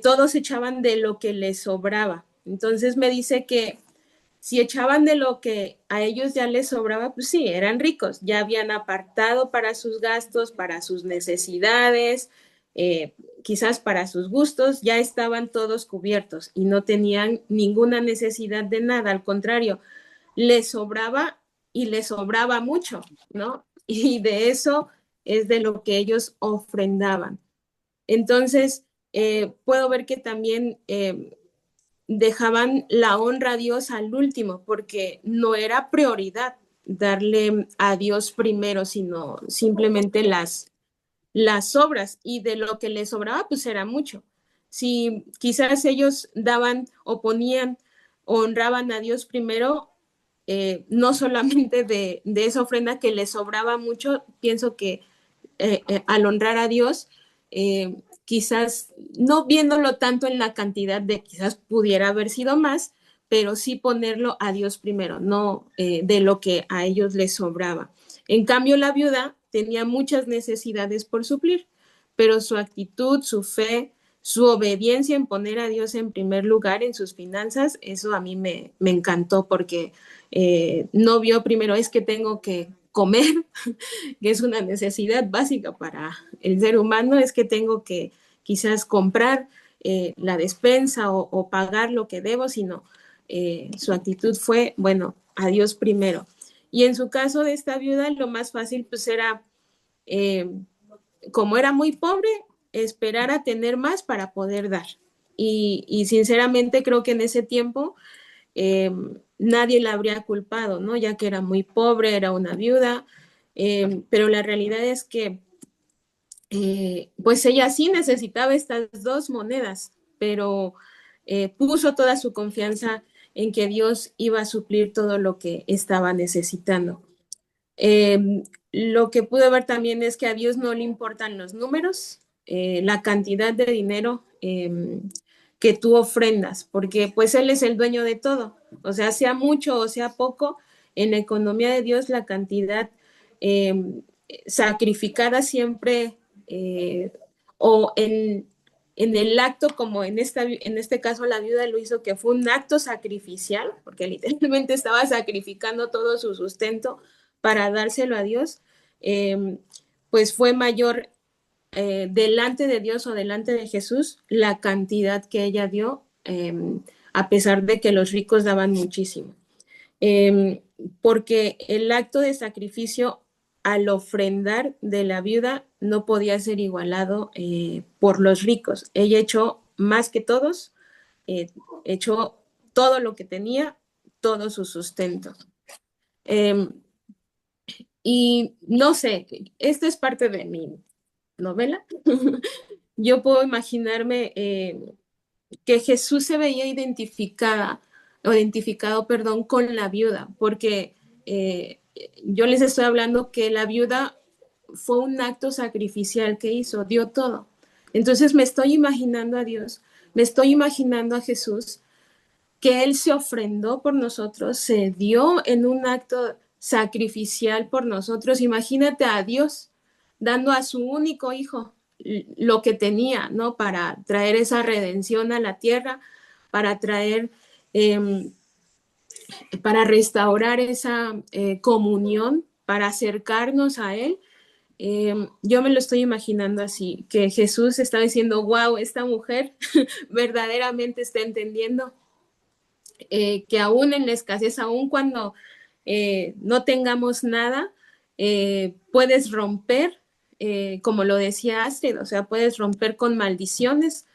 todos echaban de lo que les sobraba. Entonces me dice que si echaban de lo que a ellos ya les sobraba, pues sí, eran ricos, ya habían apartado para sus gastos, para sus necesidades, quizás para sus gustos, ya estaban todos cubiertos y no tenían ninguna necesidad de nada, al contrario, les sobraba y les sobraba mucho, ¿no? Y de eso es de lo que ellos ofrendaban. Entonces, puedo ver que también dejaban la honra a Dios al último, porque no era prioridad darle a Dios primero, sino simplemente las obras, y de lo que les sobraba, pues era mucho. Si quizás ellos daban o ponían o honraban a Dios primero, no solamente de esa ofrenda que les sobraba mucho, pienso que al honrar a Dios, quizás no viéndolo tanto en la cantidad de quizás pudiera haber sido más, pero sí ponerlo a Dios primero, no de lo que a ellos les sobraba. En cambio, la viuda tenía muchas necesidades por suplir, pero su actitud, su fe, su obediencia en poner a Dios en primer lugar en sus finanzas, eso a mí me encantó porque no vio primero es que tengo que comer, que es una necesidad básica para el ser humano, es que tengo que quizás comprar la despensa o pagar lo que debo, sino su actitud fue, bueno, a Dios primero. Y en su caso de esta viuda, lo más fácil pues era, como era muy pobre, esperar a tener más para poder dar. Y sinceramente creo que en ese tiempo nadie la habría culpado, ¿no? Ya que era muy pobre, era una viuda, pero la realidad es que pues ella sí necesitaba estas dos monedas, pero puso toda su confianza en que Dios iba a suplir todo lo que estaba necesitando. Lo que pude ver también es que a Dios no le importan los números, la cantidad de dinero que tú ofrendas, porque pues Él es el dueño de todo. O sea mucho o sea poco, en la economía de Dios la cantidad sacrificada siempre o en el acto, como en este caso la viuda lo hizo, que fue un acto sacrificial, porque literalmente estaba sacrificando todo su sustento para dárselo a Dios, pues fue mayor delante de Dios o delante de Jesús la cantidad que ella dio, a pesar de que los ricos daban muchísimo. Porque el acto de sacrificio al ofrendar de la viuda no podía ser igualado por los ricos. Ella echó más que todos, echó todo lo que tenía, todo su sustento. Y no sé, esto es parte de mi novela. Yo puedo imaginarme que Jesús se veía identificado, perdón, con la viuda, porque yo les estoy hablando que la viuda fue un acto sacrificial que hizo, dio todo. Entonces me estoy imaginando a Dios, me estoy imaginando a Jesús, que Él se ofrendó por nosotros, se dio en un acto sacrificial por nosotros. Imagínate a Dios dando a su único hijo lo que tenía, ¿no? Para traer esa redención a la tierra, para traer, para restaurar esa comunión, para acercarnos a Él. Yo me lo estoy imaginando así, que Jesús está diciendo, wow, esta mujer verdaderamente está entendiendo que aún en la escasez, aún cuando no tengamos nada, puedes romper, como lo decía Astrid, o sea, puedes romper con maldiciones,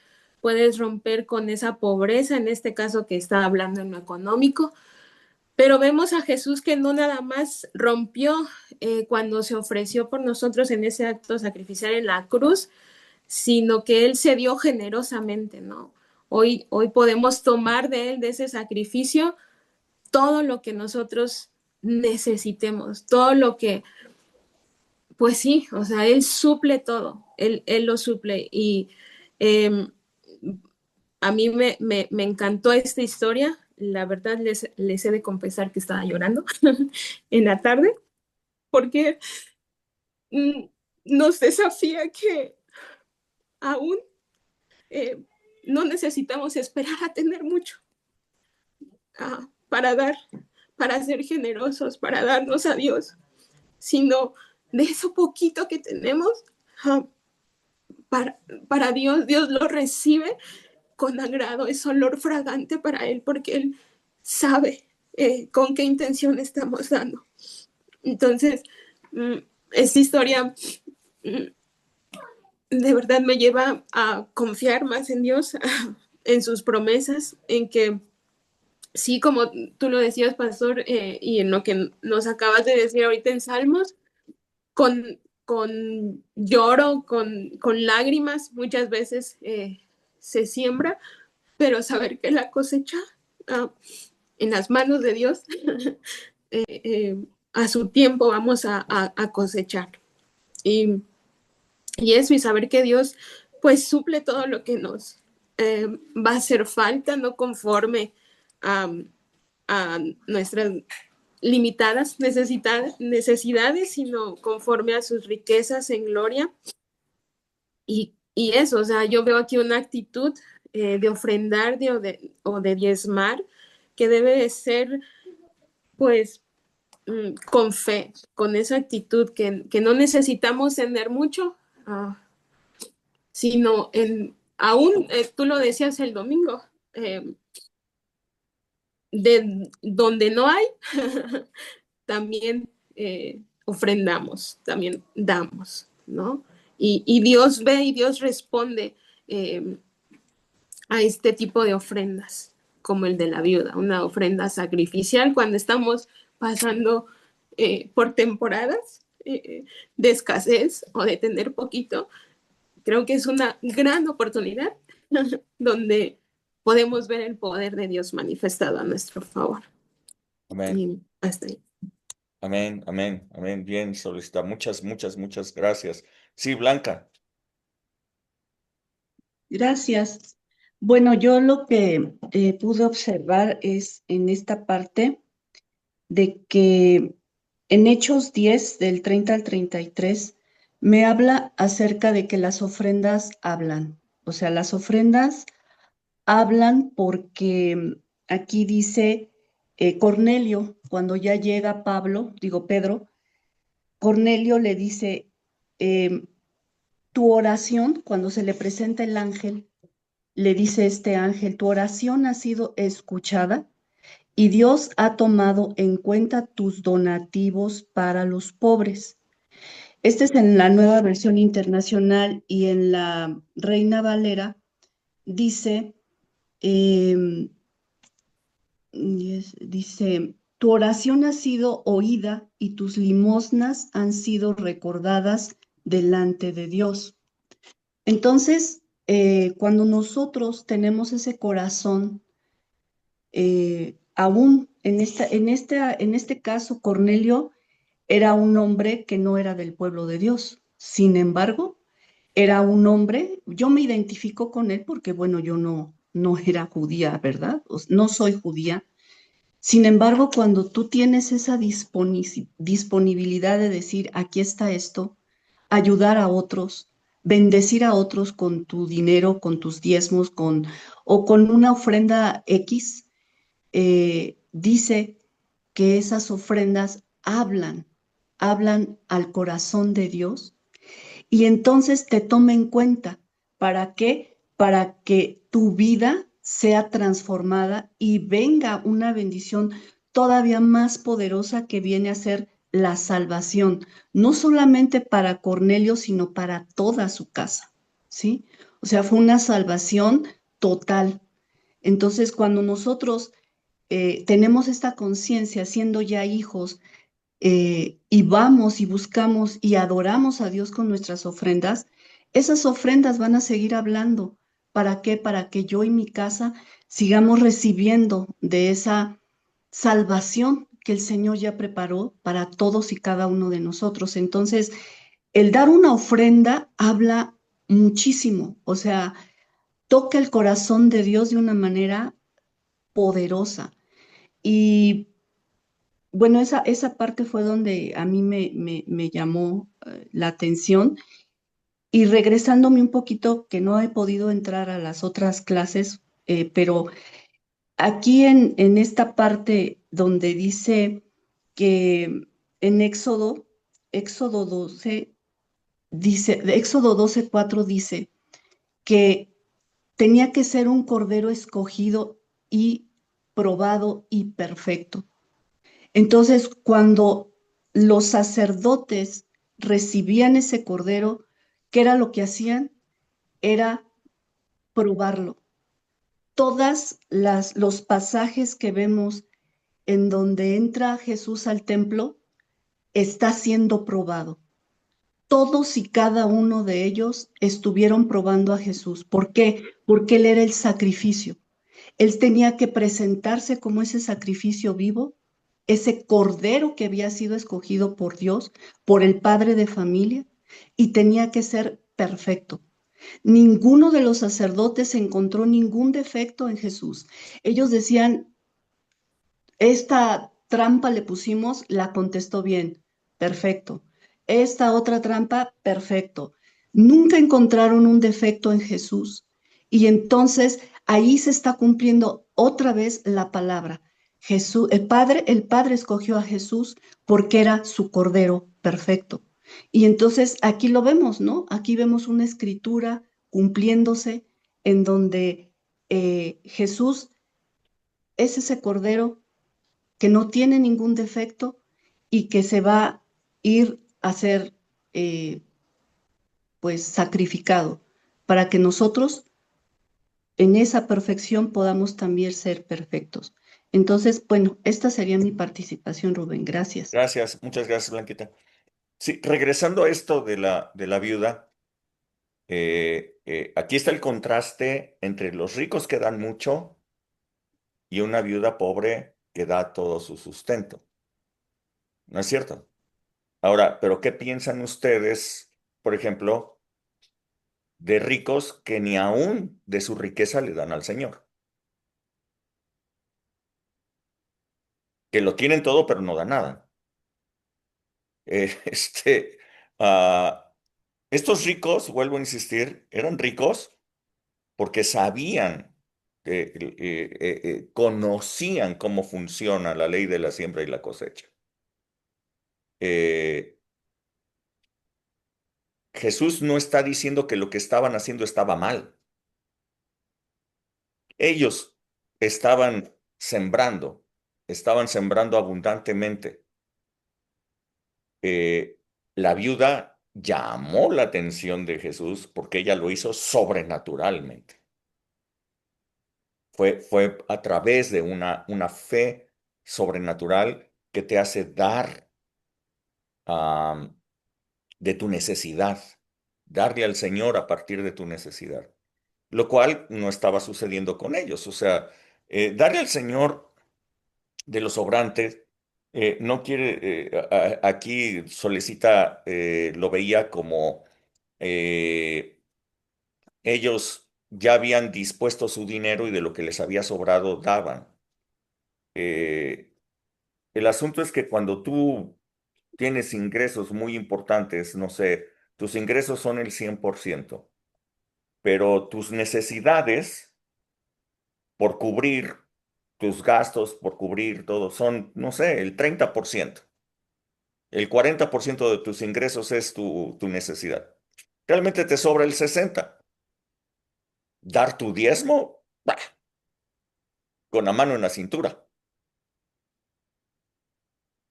puedes romper con esa pobreza, en este caso que está hablando en lo económico, pero vemos a Jesús que no nada más rompió cuando se ofreció por nosotros en ese acto sacrificial en la cruz, sino que Él se dio generosamente, ¿no? Hoy podemos tomar de Él, de ese sacrificio, todo lo que nosotros necesitemos, todo lo que, pues sí, o sea, Él suple todo, Él lo suple. Y eh, a mí me encantó esta historia. La verdad, les he de confesar que estaba llorando en la tarde, porque mm, nos desafía que aún no necesitamos esperar a tener mucho para dar, para ser generosos, para darnos a Dios, sino de eso poquito que tenemos, para Dios, Dios lo recibe con agrado, es olor fragante para Él, porque Él sabe con qué intención estamos dando. Entonces, esta historia de verdad me lleva a confiar más en Dios, en sus promesas, en que sí, como tú lo decías, pastor, y en lo que nos acabas de decir ahorita en Salmos, con lloro, con lágrimas, muchas veces se siembra, pero saber que la cosecha en las manos de Dios, a su tiempo vamos a cosechar. Y eso, y saber que Dios pues suple todo lo que nos va a hacer falta, no conforme a nuestras limitadas necesidades, sino conforme a sus riquezas en gloria. Y eso, o sea, yo veo aquí una actitud de ofrendar o de diezmar que debe de ser, pues, con fe, con esa actitud que no necesitamos tener mucho, sino aún, tú lo decías el domingo, de donde no hay, también ofrendamos, también damos, ¿no? Y Dios ve y Dios responde a este tipo de ofrendas, como el de la viuda, una ofrenda sacrificial cuando estamos pasando por temporadas de escasez o de tener poquito. Creo que es una gran oportunidad donde podemos ver el poder de Dios manifestado a nuestro favor. Amén. Y hasta ahí. Amén, amén, amén. Bien, Solista. Muchas, muchas, muchas gracias. Sí, Blanca. Gracias. Bueno, yo lo que pude observar es en esta parte de que en Hechos 10, del 30 al 33, me habla acerca de que las ofrendas hablan. O sea, las ofrendas hablan porque aquí dice Cornelio, cuando ya llega Pedro, Cornelio le dice, tu oración, cuando se le presenta el ángel, le dice este ángel, tu oración ha sido escuchada y Dios ha tomado en cuenta tus donativos para los pobres. Este es en la Nueva Versión Internacional, y en la Reina Valera dice, tu oración ha sido oída y tus limosnas han sido recordadas delante de Dios. Entonces, cuando nosotros tenemos ese corazón, aún en este caso, Cornelio era un hombre que no era del pueblo de Dios. Sin embargo, era un hombre, yo me identifico con él porque, bueno, yo no era judía, ¿verdad? No soy judía. Sin embargo, cuando tú tienes esa disponibilidad de decir, aquí está esto, ayudar a otros, bendecir a otros con tu dinero, con tus diezmos, o con una ofrenda X, dice que esas ofrendas hablan al corazón de Dios, y entonces te toma en cuenta. ¿Para qué? Para que tu vida sea transformada y venga una bendición todavía más poderosa que viene a ser la salvación, no solamente para Cornelio, sino para toda su casa, ¿sí? O sea, fue una salvación total. Entonces, cuando nosotros tenemos esta conciencia, siendo ya hijos, y vamos y buscamos y adoramos a Dios con nuestras ofrendas, esas ofrendas van a seguir hablando. ¿Para qué? Para que yo y mi casa sigamos recibiendo de esa salvación que el Señor ya preparó para todos y cada uno de nosotros. Entonces, el dar una ofrenda habla muchísimo, o sea, toca el corazón de Dios de una manera poderosa. Y bueno, esa parte fue donde a mí me llamó la atención. Y regresándome un poquito, que no he podido entrar a las otras clases, pero aquí en esta parte donde dice que en Éxodo 12, Éxodo 12:4 dice que tenía que ser un cordero escogido y probado y perfecto. Entonces, cuando los sacerdotes recibían ese cordero, ¿qué era lo que hacían? Era probarlo. Todas los pasajes que vemos en donde entra Jesús al templo está siendo probado. Todos y cada uno de ellos estuvieron probando a Jesús. ¿Por qué? Porque Él era el sacrificio. Él tenía que presentarse como ese sacrificio vivo, ese cordero que había sido escogido por Dios, por el padre de familia, y tenía que ser perfecto. Ninguno de los sacerdotes encontró ningún defecto en Jesús. Ellos decían, esta trampa le pusimos, la contestó bien, perfecto. Esta otra trampa, perfecto. Nunca encontraron un defecto en Jesús. Y entonces ahí se está cumpliendo otra vez la palabra. Jesús, el Padre escogió a Jesús porque era su cordero perfecto. Y entonces aquí lo vemos, ¿no? Aquí vemos una escritura cumpliéndose en donde Jesús es ese cordero que no tiene ningún defecto y que se va a ir a ser pues sacrificado para que nosotros en esa perfección podamos también ser perfectos. Entonces, bueno, esta sería mi participación, Rubén. Gracias. Gracias, muchas gracias, Blanquita. Sí, regresando a esto de la viuda, aquí está el contraste entre los ricos que dan mucho y una viuda pobre que da todo su sustento. ¿No es cierto? Ahora, pero ¿qué piensan ustedes, por ejemplo, de ricos que ni aún de su riqueza le dan al Señor? Que lo tienen todo, pero no dan nada. Eh, este, ah, estos ricos, vuelvo a insistir, eran ricos porque sabían, conocían cómo funciona la ley de la siembra y la cosecha. Eh, Jesús no está diciendo que lo que estaban haciendo estaba mal. Ellos estaban estaban sembrando abundantemente. La viuda llamó la atención de Jesús porque ella lo hizo sobrenaturalmente. Fue a través de una fe sobrenatural que te hace dar de tu necesidad, darle al Señor a partir de tu necesidad, lo cual no estaba sucediendo con ellos. O sea, darle al Señor de los sobrantes no quiere, aquí Solecita lo veía como ellos ya habían dispuesto su dinero y de lo que les había sobrado daban. Eh, el asunto es que cuando tú tienes ingresos muy importantes, no sé, tus ingresos son el 100%, pero tus necesidades por cubrir, tus gastos por cubrir todo, son, no sé, el 30%. El 40% de tus ingresos es tu necesidad. Realmente te sobra el 60%. Dar tu diezmo, bah, con la mano en la cintura.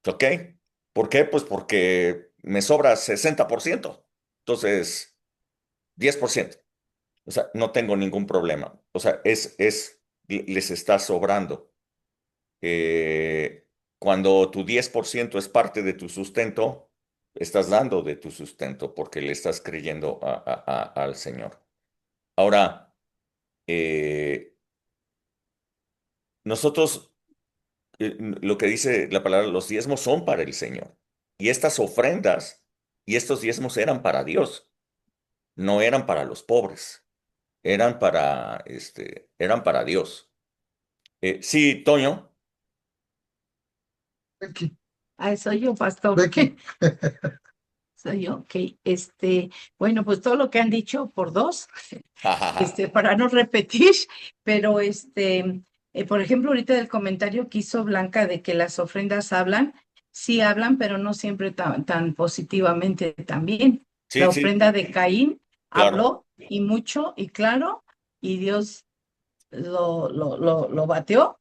¿Ok? ¿Por qué? Pues porque me sobra 60%. Entonces, 10%. O sea, no tengo ningún problema. O sea, les está sobrando. Cuando tu 10% es parte de tu sustento, estás dando de tu sustento porque le estás creyendo al Señor. Ahora, eh, nosotros, lo que dice la palabra, los diezmos son para el Señor. Y estas ofrendas y estos diezmos eran para Dios, no eran para los pobres, eran para Dios. Sí, Toño. Becky. Soy yo, pastor. Becky. Soy yo, ok. Bueno, pues todo lo que han dicho por dos, para no repetir, pero por ejemplo, ahorita del comentario que hizo Blanca de que las ofrendas hablan, sí hablan, pero no siempre tan positivamente también. La Sí, sí, ofrenda de Caín claro. habló y mucho y claro, y Dios lo batió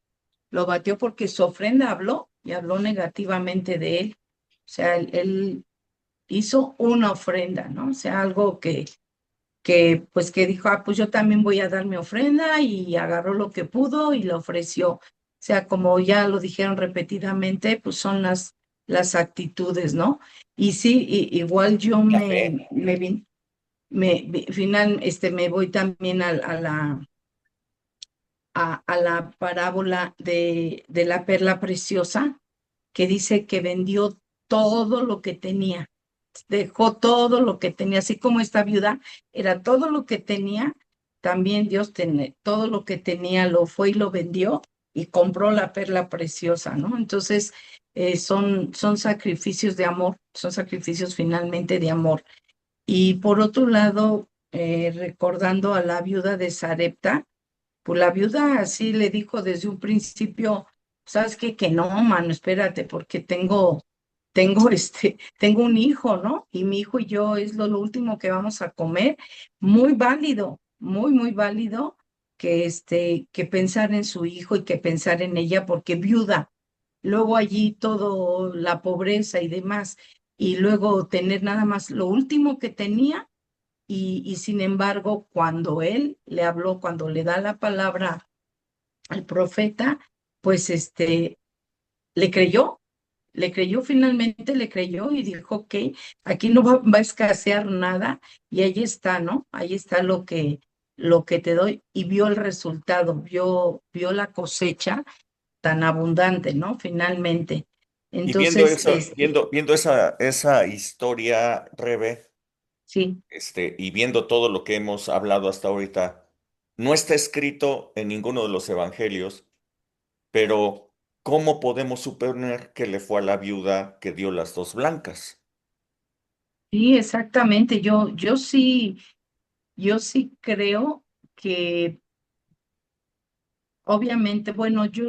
porque su ofrenda habló y habló negativamente de él. O sea, él hizo una ofrenda, ¿no? O sea, algo pues que dijo, pues yo también voy a dar mi ofrenda y agarró lo que pudo y lo ofreció. O sea, como ya lo dijeron repetidamente, pues son las actitudes, ¿no? Y sí, igual yo La fe. me voy también a la parábola de la perla preciosa, que dice que vendió todo lo que tenía, dejó todo lo que tenía, así como esta viuda era todo lo que tenía, también Dios tiene todo lo que tenía, lo fue y lo vendió y compró la perla preciosa, ¿no? Entonces, son sacrificios de amor, son sacrificios finalmente de amor. Y por otro lado, recordando a la viuda de Sarepta, pues la viuda así le dijo desde un principio, ¿sabes qué? Que no, mano, espérate, porque tengo un hijo, ¿no? Y mi hijo y yo es lo último que vamos a comer. Muy válido, muy válido que pensar en su hijo y que pensar en ella, porque viuda, luego allí todo la pobreza y demás, y luego tener nada más lo último que tenía y sin embargo, cuando él le habló, cuando le da la palabra al profeta, pues le creyó, finalmente le creyó y dijo, ok, aquí no va a escasear nada y ahí está, ¿no? Ahí está lo que te doy y vio el resultado, vio la cosecha tan abundante, ¿no? Finalmente. Y viendo Entonces, eso, viendo esa historia, Rebe, sí. y viendo todo lo que hemos hablado hasta ahorita, no está escrito en ninguno de los evangelios, pero ¿cómo podemos suponer que le fue a la viuda que dio las dos blancas? Sí, exactamente. Yo sí creo que obviamente, bueno, yo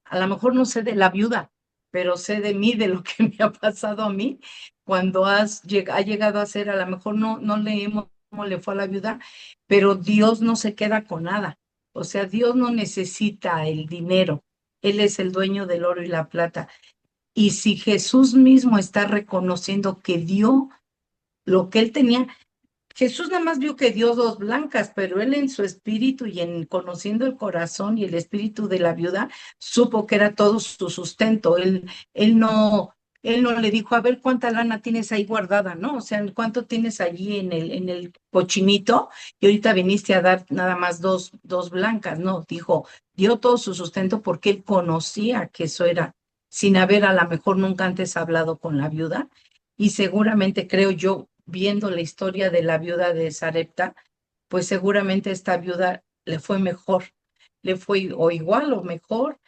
a lo mejor no sé de la viuda, pero sé de mí, de lo que me ha pasado a mí, cuando ha llegado a ser, a lo mejor no leemos cómo le fue a la viuda, pero Dios no se queda con nada. O sea, Dios no necesita el dinero. Él es el dueño del oro y la plata. Y si Jesús mismo está reconociendo que dio lo que él tenía, Jesús nada más vio que dio dos blancas, pero él en su espíritu y en conociendo el corazón y el espíritu de la viuda, supo que era todo su sustento. Él no le dijo, a ver cuánta lana tienes ahí guardada, ¿no? O sea, cuánto tienes allí en el cochinito y ahorita viniste a dar nada más dos blancas, ¿no? Dijo, dio todo su sustento porque él conocía que eso era, sin haber a lo mejor nunca antes hablado con la viuda y seguramente creo yo, viendo la historia de la viuda de Sarepta, pues seguramente esta viuda le fue mejor, le fue o igual o mejor,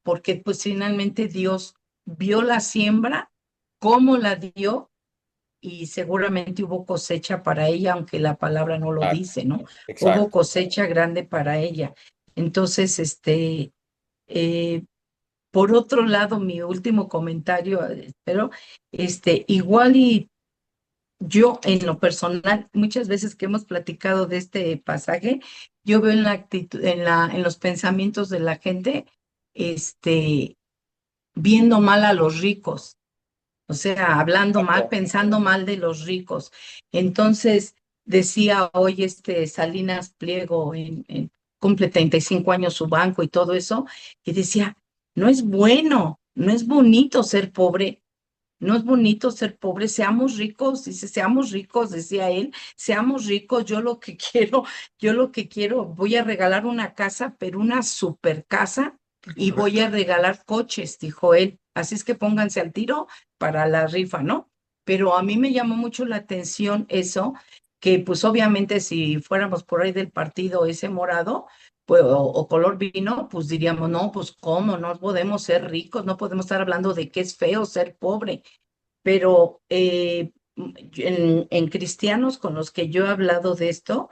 porque pues finalmente Dios vio la siembra, cómo la dio y seguramente hubo cosecha para ella, aunque la palabra no lo Exacto, dice, ¿no? Hubo exacto. cosecha grande para ella. Entonces, eh, por otro lado, mi último comentario, pero igual y yo en lo personal, muchas veces que hemos platicado de este pasaje, yo veo en la actitud, en los pensamientos de la gente, este, viendo mal a los ricos. O sea, hablando mal, Exacto. pensando mal de los ricos. Entonces, decía hoy Salinas Pliego, cumple 35 años su banco y todo eso, y decía, no es bueno, no es bonito ser pobre, no es bonito ser pobre, seamos ricos, dice, seamos ricos, decía él, seamos ricos, yo lo que quiero, voy a regalar una casa, pero una super casa, y voy a regalar coches, dijo él. Así es que pónganse al tiro para la rifa, ¿no? Pero a mí me llamó mucho la atención eso, que pues obviamente si fuéramos por ahí del partido ese morado, pues, o color vino, pues diríamos, no, pues cómo, no podemos ser ricos, no podemos estar hablando de que es feo ser pobre, pero en cristianos con los que yo he hablado de esto,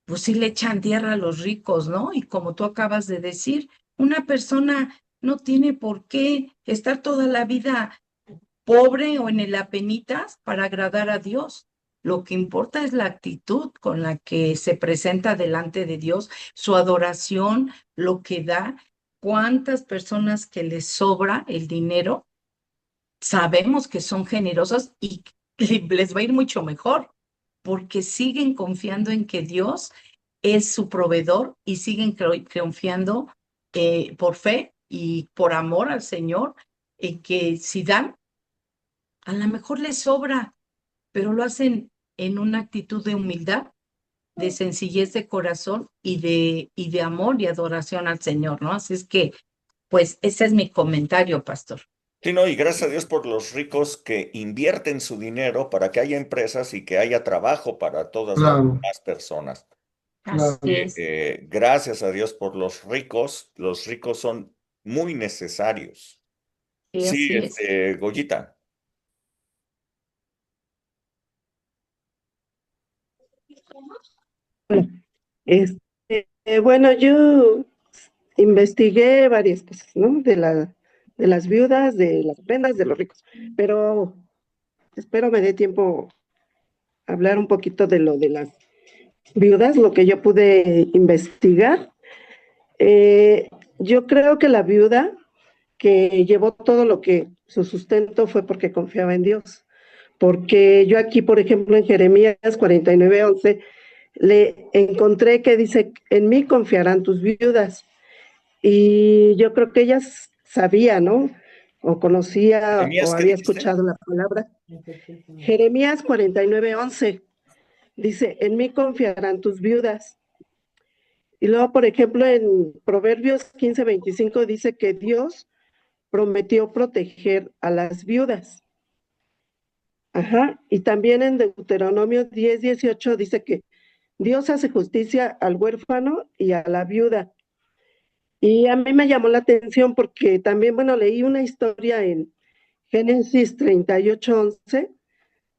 pues sí le echan tierra a los ricos, ¿no? Y como tú acabas de decir, una persona no tiene por qué estar toda la vida pobre o en el apenitas para agradar a Dios. Lo que importa es la actitud con la que se presenta delante de Dios, su adoración, lo que da, cuántas personas que les sobra el dinero sabemos que son generosas y les va a ir mucho mejor porque siguen confiando en que Dios es su proveedor y siguen confiando por fe y por amor al Señor en que si dan, a lo mejor les sobra, pero lo hacen en una actitud de humildad, de sencillez de corazón y de amor y adoración al Señor, ¿no? Así es que, pues, ese es mi comentario, pastor. Sí, no, y gracias a Dios por los ricos que invierten su dinero para que haya empresas y que haya trabajo para todas las Claro, demás personas. Así claro. es. Gracias a Dios por los ricos son muy necesarios. Sí, Sí, así es. Goyita. Bueno, yo investigué varias cosas, ¿no? De las viudas, de las prendas, de los ricos, pero espero me dé tiempo a hablar un poquito de lo de las viudas, lo que yo pude investigar. Eh, yo creo que la viuda que llevó todo lo que su sustento fue porque confiaba en Dios. Porque yo aquí, por ejemplo, en Jeremías 49:11, le encontré que dice, en mí confiarán tus viudas. Y yo creo que ella sabía, ¿no? O conocía o ¿Temías qué había dijiste? escuchado la palabra. Jeremías 49:11 dice, en mí confiarán tus viudas. Y luego, por ejemplo, en Proverbios 15:25 dice que Dios prometió proteger a las viudas. Ajá. Y también en Deuteronomio 10:18 dice que Dios hace justicia al huérfano y a la viuda. Y a mí me llamó la atención porque también, bueno, leí una historia en Génesis 38:11,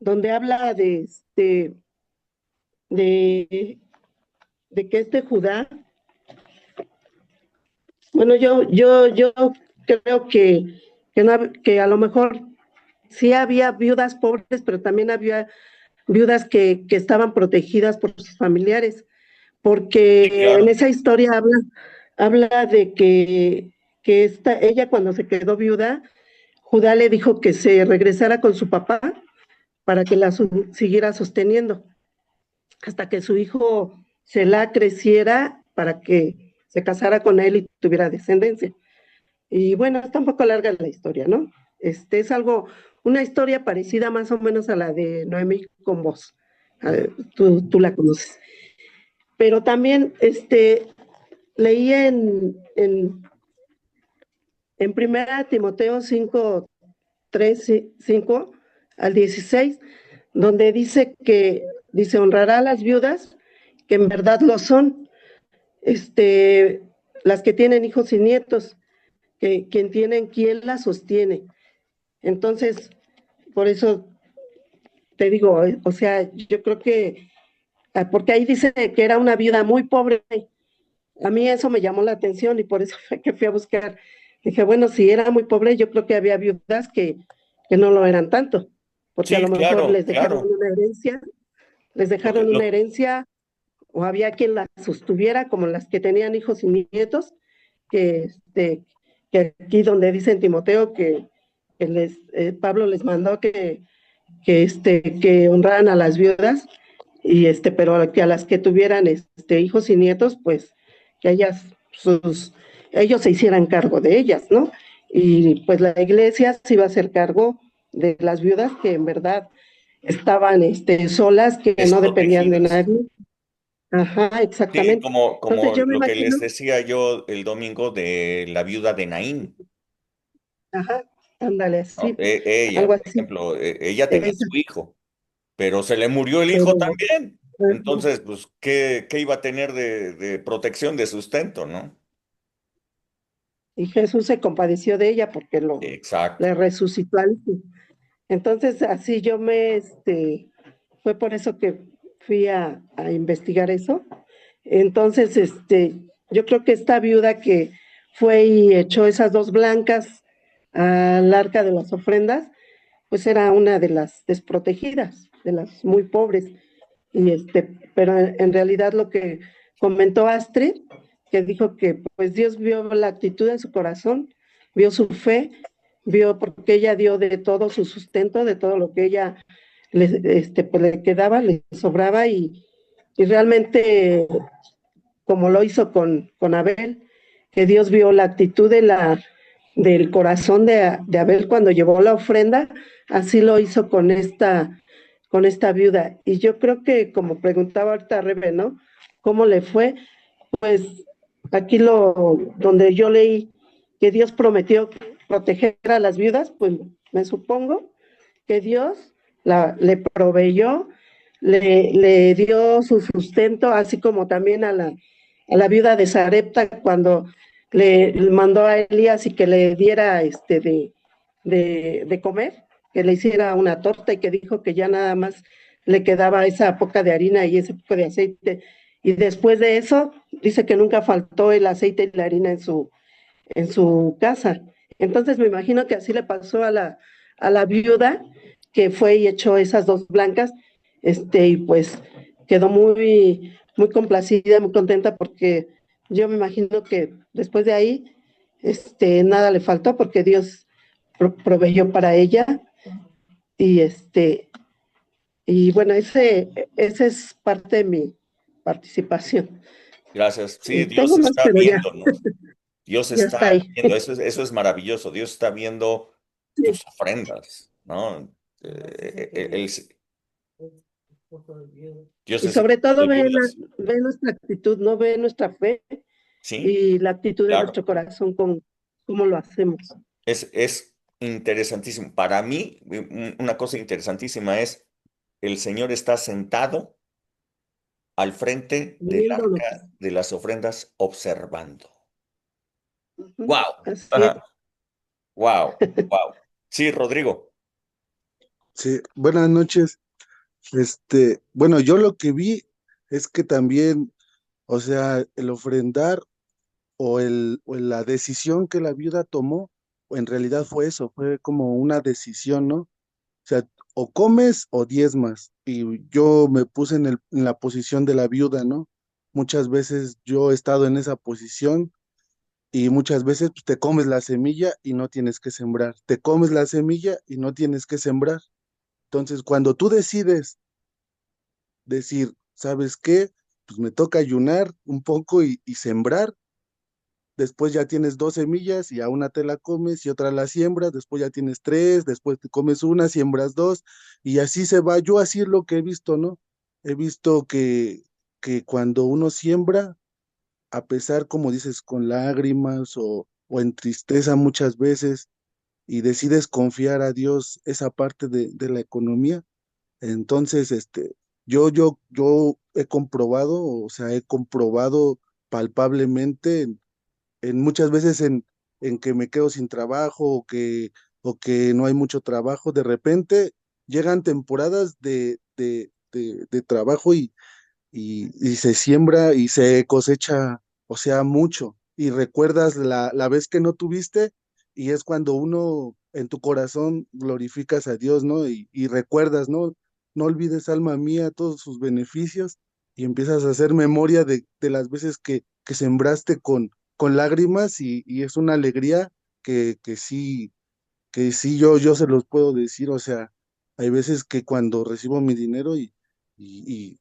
donde habla de, de que Judá, bueno, yo creo que a lo mejor sí había viudas pobres, pero también había viudas que estaban protegidas por sus familiares, Sí, porque en claro. esa historia habla de que ella cuando se quedó viuda, Judá le dijo que se regresara con su papá para que la siguiera sosteniendo, hasta que su hijo Selah creciera para que se casara con él y tuviera descendencia. Y bueno, está un poco larga la historia, ¿no? Es una historia parecida más o menos a la de Noemí con vos. Tú la conoces. Pero también leí en 1 Timoteo 5:3-5 al 16, donde dice, honrará a las viudas, que en verdad lo son, las que tienen hijos y nietos, quien las sostiene. Entonces, por eso te digo, o sea, yo creo que, porque ahí dice que era una viuda muy pobre, a mí eso me llamó la atención y por eso fue que fui a buscar. Dije, bueno, si era muy pobre, yo creo que había viudas que no lo eran tanto, porque a Sí, lo mejor claro, claro. les Lo que- dejaron una lo- herencia, o había quien las sostuviera, como las que tenían hijos y nietos, que, que aquí donde dice en Timoteo que Pablo les mandó que honraran a las viudas, pero que a las que tuvieran hijos y nietos, pues que ellos se hicieran cargo de ellas, ¿no? Y pues la iglesia se iba a hacer cargo de las viudas que en verdad estaban solas, que no dependían de Desprotegidas. nadie. Ajá, Sí, exactamente. Entonces como yo me lo que imagino, les decía yo el domingo de la viuda de Naín, ajá, ándale, ¿no? así, Ella, algo por así, ejemplo, ella tenía esa, su hijo, pero se le murió el hijo pero también. ajá, Entonces, pues, ¿qué iba a tener de protección, de sustento, no? y Jesús se compadeció de ella porque Exacto. le resucitó al hijo. Entonces, así fue por eso que fui a investigar eso. Entonces, yo creo que esta viuda que fue y echó esas dos blancas al arca de las ofrendas, pues era una de las desprotegidas, de las muy pobres. Pero en realidad lo que comentó Astrid, que dijo que pues Dios vio la actitud en su corazón, vio su fe, vio porque ella dio de todo su sustento, de todo lo que ella pues le quedaba, le sobraba y realmente como lo hizo con Abel, que Dios vio la actitud del corazón de Abel cuando llevó la ofrenda, así lo hizo con esta viuda. Y yo creo que, como preguntaba ahorita Rebe, ¿no? ¿Cómo le fue? Pues aquí donde yo leí que Dios prometió proteger a las viudas, pues me supongo que Dios le proveyó, le dio su sustento, así como también a la viuda de Sarepta cuando le mandó a Elías y que le diera de comer, que le hiciera una torta y que dijo que ya nada más le quedaba esa poca de harina y ese poco de aceite. Y después de eso, dice que nunca faltó el aceite y la harina en su casa. Entonces me imagino que así le pasó a la viuda que fue y echó esas dos blancas, y pues quedó muy complacida, muy contenta porque yo me imagino que después de ahí, nada le faltó porque Dios proveyó para ella y y bueno, ese es parte de mi participación. Gracias. Sí, Tengo Dios más, está pero viendo, ¿no? Dios ya está está ahí. viendo, eso es maravilloso. Dios está viendo tus ofrendas, ¿no? Él, Dios Y es el sobre todo de viudas. ve nuestra actitud, no ve nuestra fe Sí, y la actitud de claro. nuestro corazón con cómo lo hacemos. Es interesantísimo. Para mí, una cosa interesantísima es, el Señor está sentado al frente del Viéndolo. arca de las ofrendas observando. Ujú, ¡Wow! así es. ¡Wow! ¡Wow! Sí, Rodrigo. Sí, buenas noches. Bueno, yo lo que vi es que también, o sea, el ofrendar o la decisión que la viuda tomó, en realidad fue eso, fue como una decisión, ¿no? O sea, o comes o diezmas. Y yo me puse en la posición de la viuda, ¿no? Muchas veces yo he estado en esa posición y muchas veces pues, te comes la semilla y no tienes que sembrar. Te comes la semilla y no tienes que sembrar. Entonces, cuando tú decides decir, ¿sabes qué? Pues me toca ayunar un poco y sembrar. Después ya tienes dos semillas y a una te la comes y otra la siembras. Después ya tienes tres, después te comes una, siembras dos y así se va. Yo así es lo que he visto, ¿no? He visto que cuando uno siembra, a pesar, como dices, con lágrimas o en tristeza muchas veces y decides confiar a Dios esa parte de la economía, entonces, yo he comprobado, o sea, he comprobado palpablemente en muchas veces en que me quedo sin trabajo o que no hay mucho trabajo, de repente llegan temporadas de trabajo y se siembra y se cosecha, o sea, mucho. Y recuerdas la vez que no tuviste y es cuando uno en tu corazón glorificas a Dios, ¿no? Y recuerdas, ¿no? No olvides, alma mía, todos sus beneficios y empiezas a hacer memoria de las veces que sembraste con lágrimas y es una alegría que sí yo se los puedo decir, o sea, hay veces que cuando recibo mi dinero y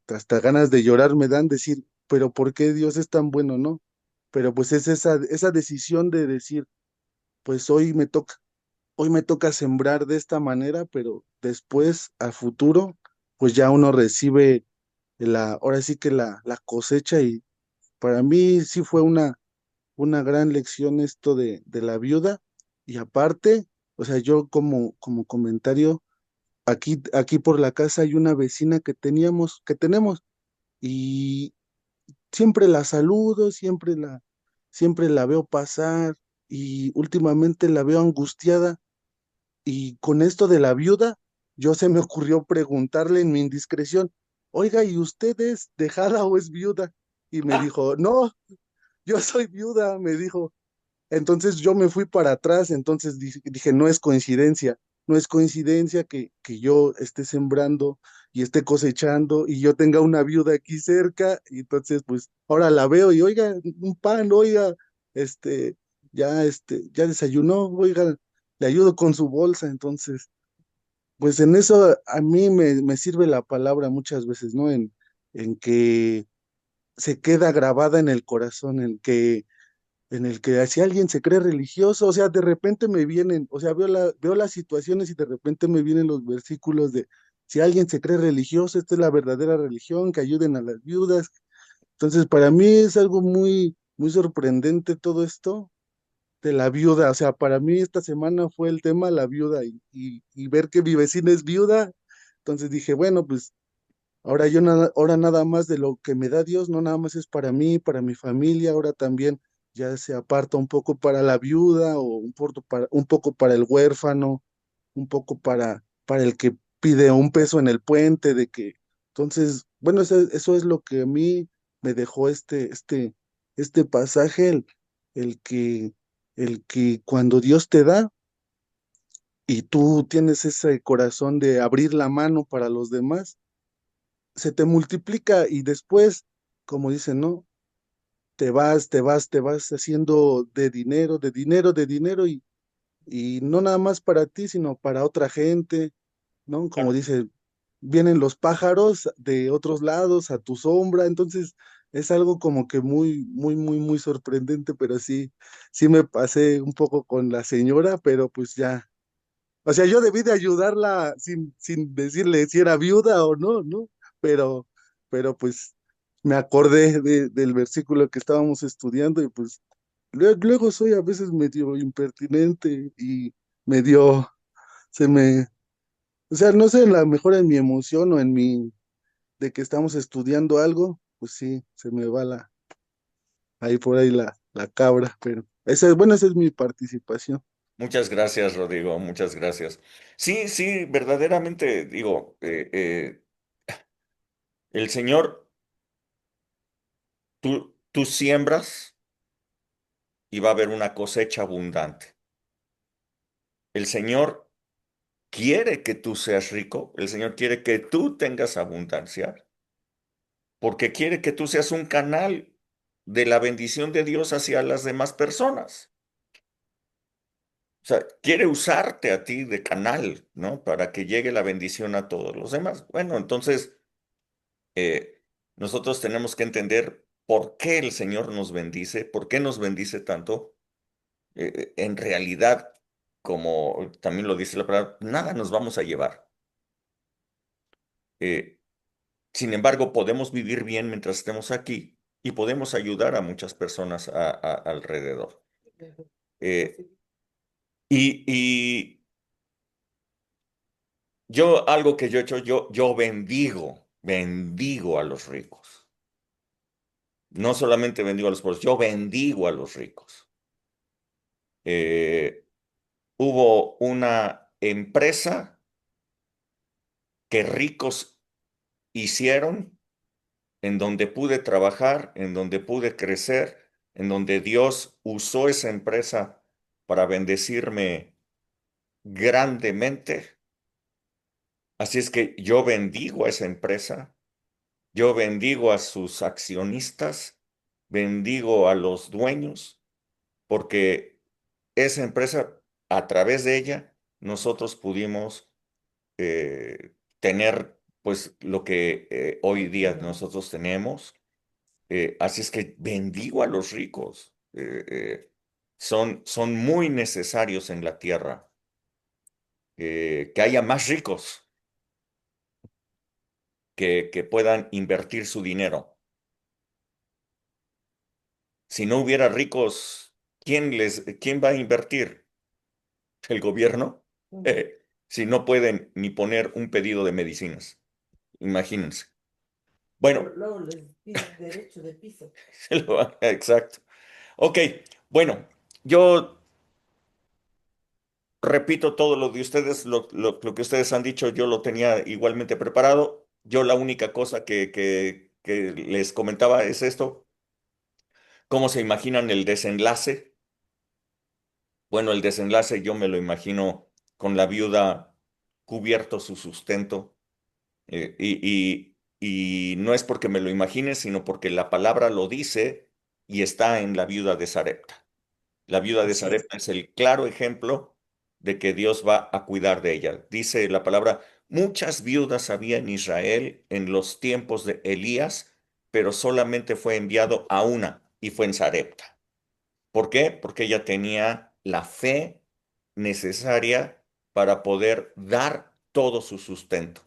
hasta ganas de llorar me dan decir, pero ¿por qué Dios es tan bueno, no? Pero pues es esa decisión de decir, pues hoy me toca sembrar de esta manera, pero después, a futuro, pues ya uno recibe ahora sí que la cosecha y para mí sí fue una gran lección esto de la viuda y aparte, o sea, yo como comentario, aquí por la casa hay una vecina que tenemos y siempre la saludo, siempre la veo pasar y últimamente la veo angustiada y con esto de la viuda, yo se me ocurrió preguntarle en mi indiscreción, oiga, ¿y usted es dejada o es viuda? Y me dijo, no, yo soy viuda, me dijo. Entonces yo me fui para atrás, entonces dije, no es coincidencia que yo esté sembrando y esté cosechando y yo tenga una viuda aquí cerca, y entonces pues ahora la veo y oiga, un pan, oiga, este, ya desayunó, oiga, le ayudo con su bolsa, entonces, pues en eso a mí me sirve la palabra muchas veces, ¿no? En que se queda grabada en el corazón, en el que si alguien se cree religioso, o sea, de repente me vienen, o sea, veo las situaciones y de repente me vienen los versículos de, si alguien se cree religioso, esta es la verdadera religión, que ayuden a las viudas. Entonces, para mí es algo muy sorprendente todo esto de la viuda, o sea, para mí esta semana fue el tema la viuda y ver que mi vecina es viuda, entonces dije, bueno, pues ahora nada más de lo que me da Dios, no nada más es para mí, para mi familia, ahora también ya se aparta un poco para la viuda o un poco para el huérfano, un poco para el que pide un peso en el puente, entonces, bueno, eso es lo que a mí me dejó este pasaje, el que, el que cuando Dios te da y tú tienes ese corazón de abrir la mano para los demás, se te multiplica y después, como dicen, ¿no? Te vas haciendo de dinero, de dinero, de dinero y no nada más para ti, sino para otra gente, ¿no? Como dice, vienen los pájaros de otros lados a tu sombra, entonces es algo como que muy sorprendente, pero sí me pasé un poco con la señora, pero pues ya, o sea, yo debí de ayudarla sin decirle si era viuda o no, ¿no? Pero, pero pues me acordé del versículo que estábamos estudiando y pues luego soy a veces medio impertinente y medio, se me, o sea, no sé, la mejor en mi emoción o de que estamos estudiando algo, pues sí, se me va ahí por ahí la cabra, pero esa es mi participación. Muchas gracias, Rodrigo, muchas gracias. Sí, sí, verdaderamente digo, el Señor, tú siembras y va a haber una cosecha abundante. El Señor quiere que tú seas rico, el Señor quiere que tú tengas abundancia, porque quiere que tú seas un canal de la bendición de Dios hacia las demás personas. O sea, quiere usarte a ti de canal, ¿no? Para que llegue la bendición a todos los demás. Bueno, entonces, nosotros tenemos que entender por qué el Señor nos bendice, por qué nos bendice tanto. En realidad, como también lo dice la palabra, nada nos vamos a llevar. Eh, Sin embargo, podemos vivir bien mientras estemos aquí y podemos ayudar a muchas personas alrededor. Eh, y yo, algo que yo he hecho, yo bendigo a los ricos. No solamente bendigo a los pobres, yo bendigo a los ricos. Eh, Hubo una empresa que ricos hicieron, en donde pude trabajar, en donde pude crecer, en donde Dios usó esa empresa para bendecirme grandemente. Así es que yo bendigo a esa empresa, yo bendigo a sus accionistas, bendigo a los dueños, porque esa empresa, a través de ella, nosotros pudimos tener pues lo que hoy día nosotros tenemos. Así es que bendigo a los ricos. Son muy necesarios en la tierra. Que haya más ricos que puedan invertir su dinero. Si no hubiera ricos, ¿quién va a invertir? ¿El gobierno? Si no pueden ni poner un pedido de medicinas. Imagínense. Bueno, Luego les piden derecho de piso. exacto. Ok, bueno, yo repito todo lo de ustedes, lo que ustedes han dicho, yo lo tenía igualmente preparado. Yo la única cosa que les comentaba es esto. ¿Cómo se imaginan el desenlace? Bueno, el desenlace yo me lo imagino con la viuda cubierto su sustento. Y no es porque me lo imagine, sino porque la palabra lo dice y está en la viuda de Sarepta. La viuda de Así es. Sarepta es el claro ejemplo de que Dios va a cuidar de ella. Dice la palabra, muchas viudas había en Israel en los tiempos de Elías, pero solamente fue enviado a una y fue en Sarepta. ¿Por qué? Porque ella tenía la fe necesaria para poder dar todo su sustento.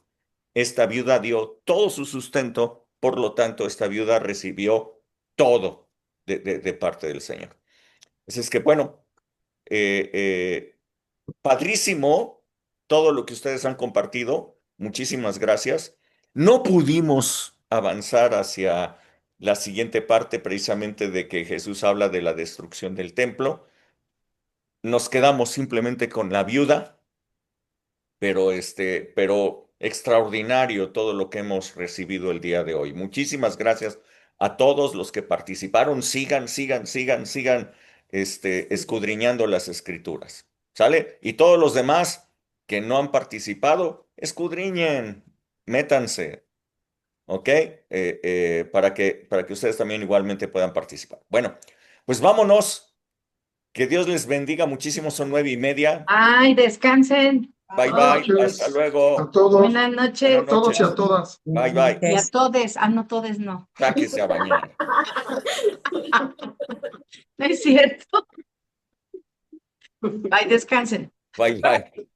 Esta viuda dio todo su sustento, por lo tanto, esta viuda recibió todo de parte del Señor. Así es que, bueno, padrísimo todo lo que ustedes han compartido. Muchísimas gracias. No pudimos avanzar hacia la siguiente parte, precisamente de que Jesús habla de la destrucción del templo. Nos quedamos simplemente con la viuda, pero extraordinario todo lo que hemos recibido el día de hoy. Muchísimas gracias a todos los que participaron. Sigan, escudriñando las escrituras. ¿Sale? Y todos los demás que no han participado, escudriñen, métanse, ¿ok? Para que ustedes también igualmente puedan participar. Bueno, pues vámonos. Que Dios les bendiga muchísimo. Son 9:30. Ay, descansen. Bye, bye. Hasta luego. A todos, Buenas noches. a todos y a todas. Bye, bye. Y a todes. Ah, no, todes no. Sáquese a bañar. No es cierto. Bye, descansen. Bye, bye.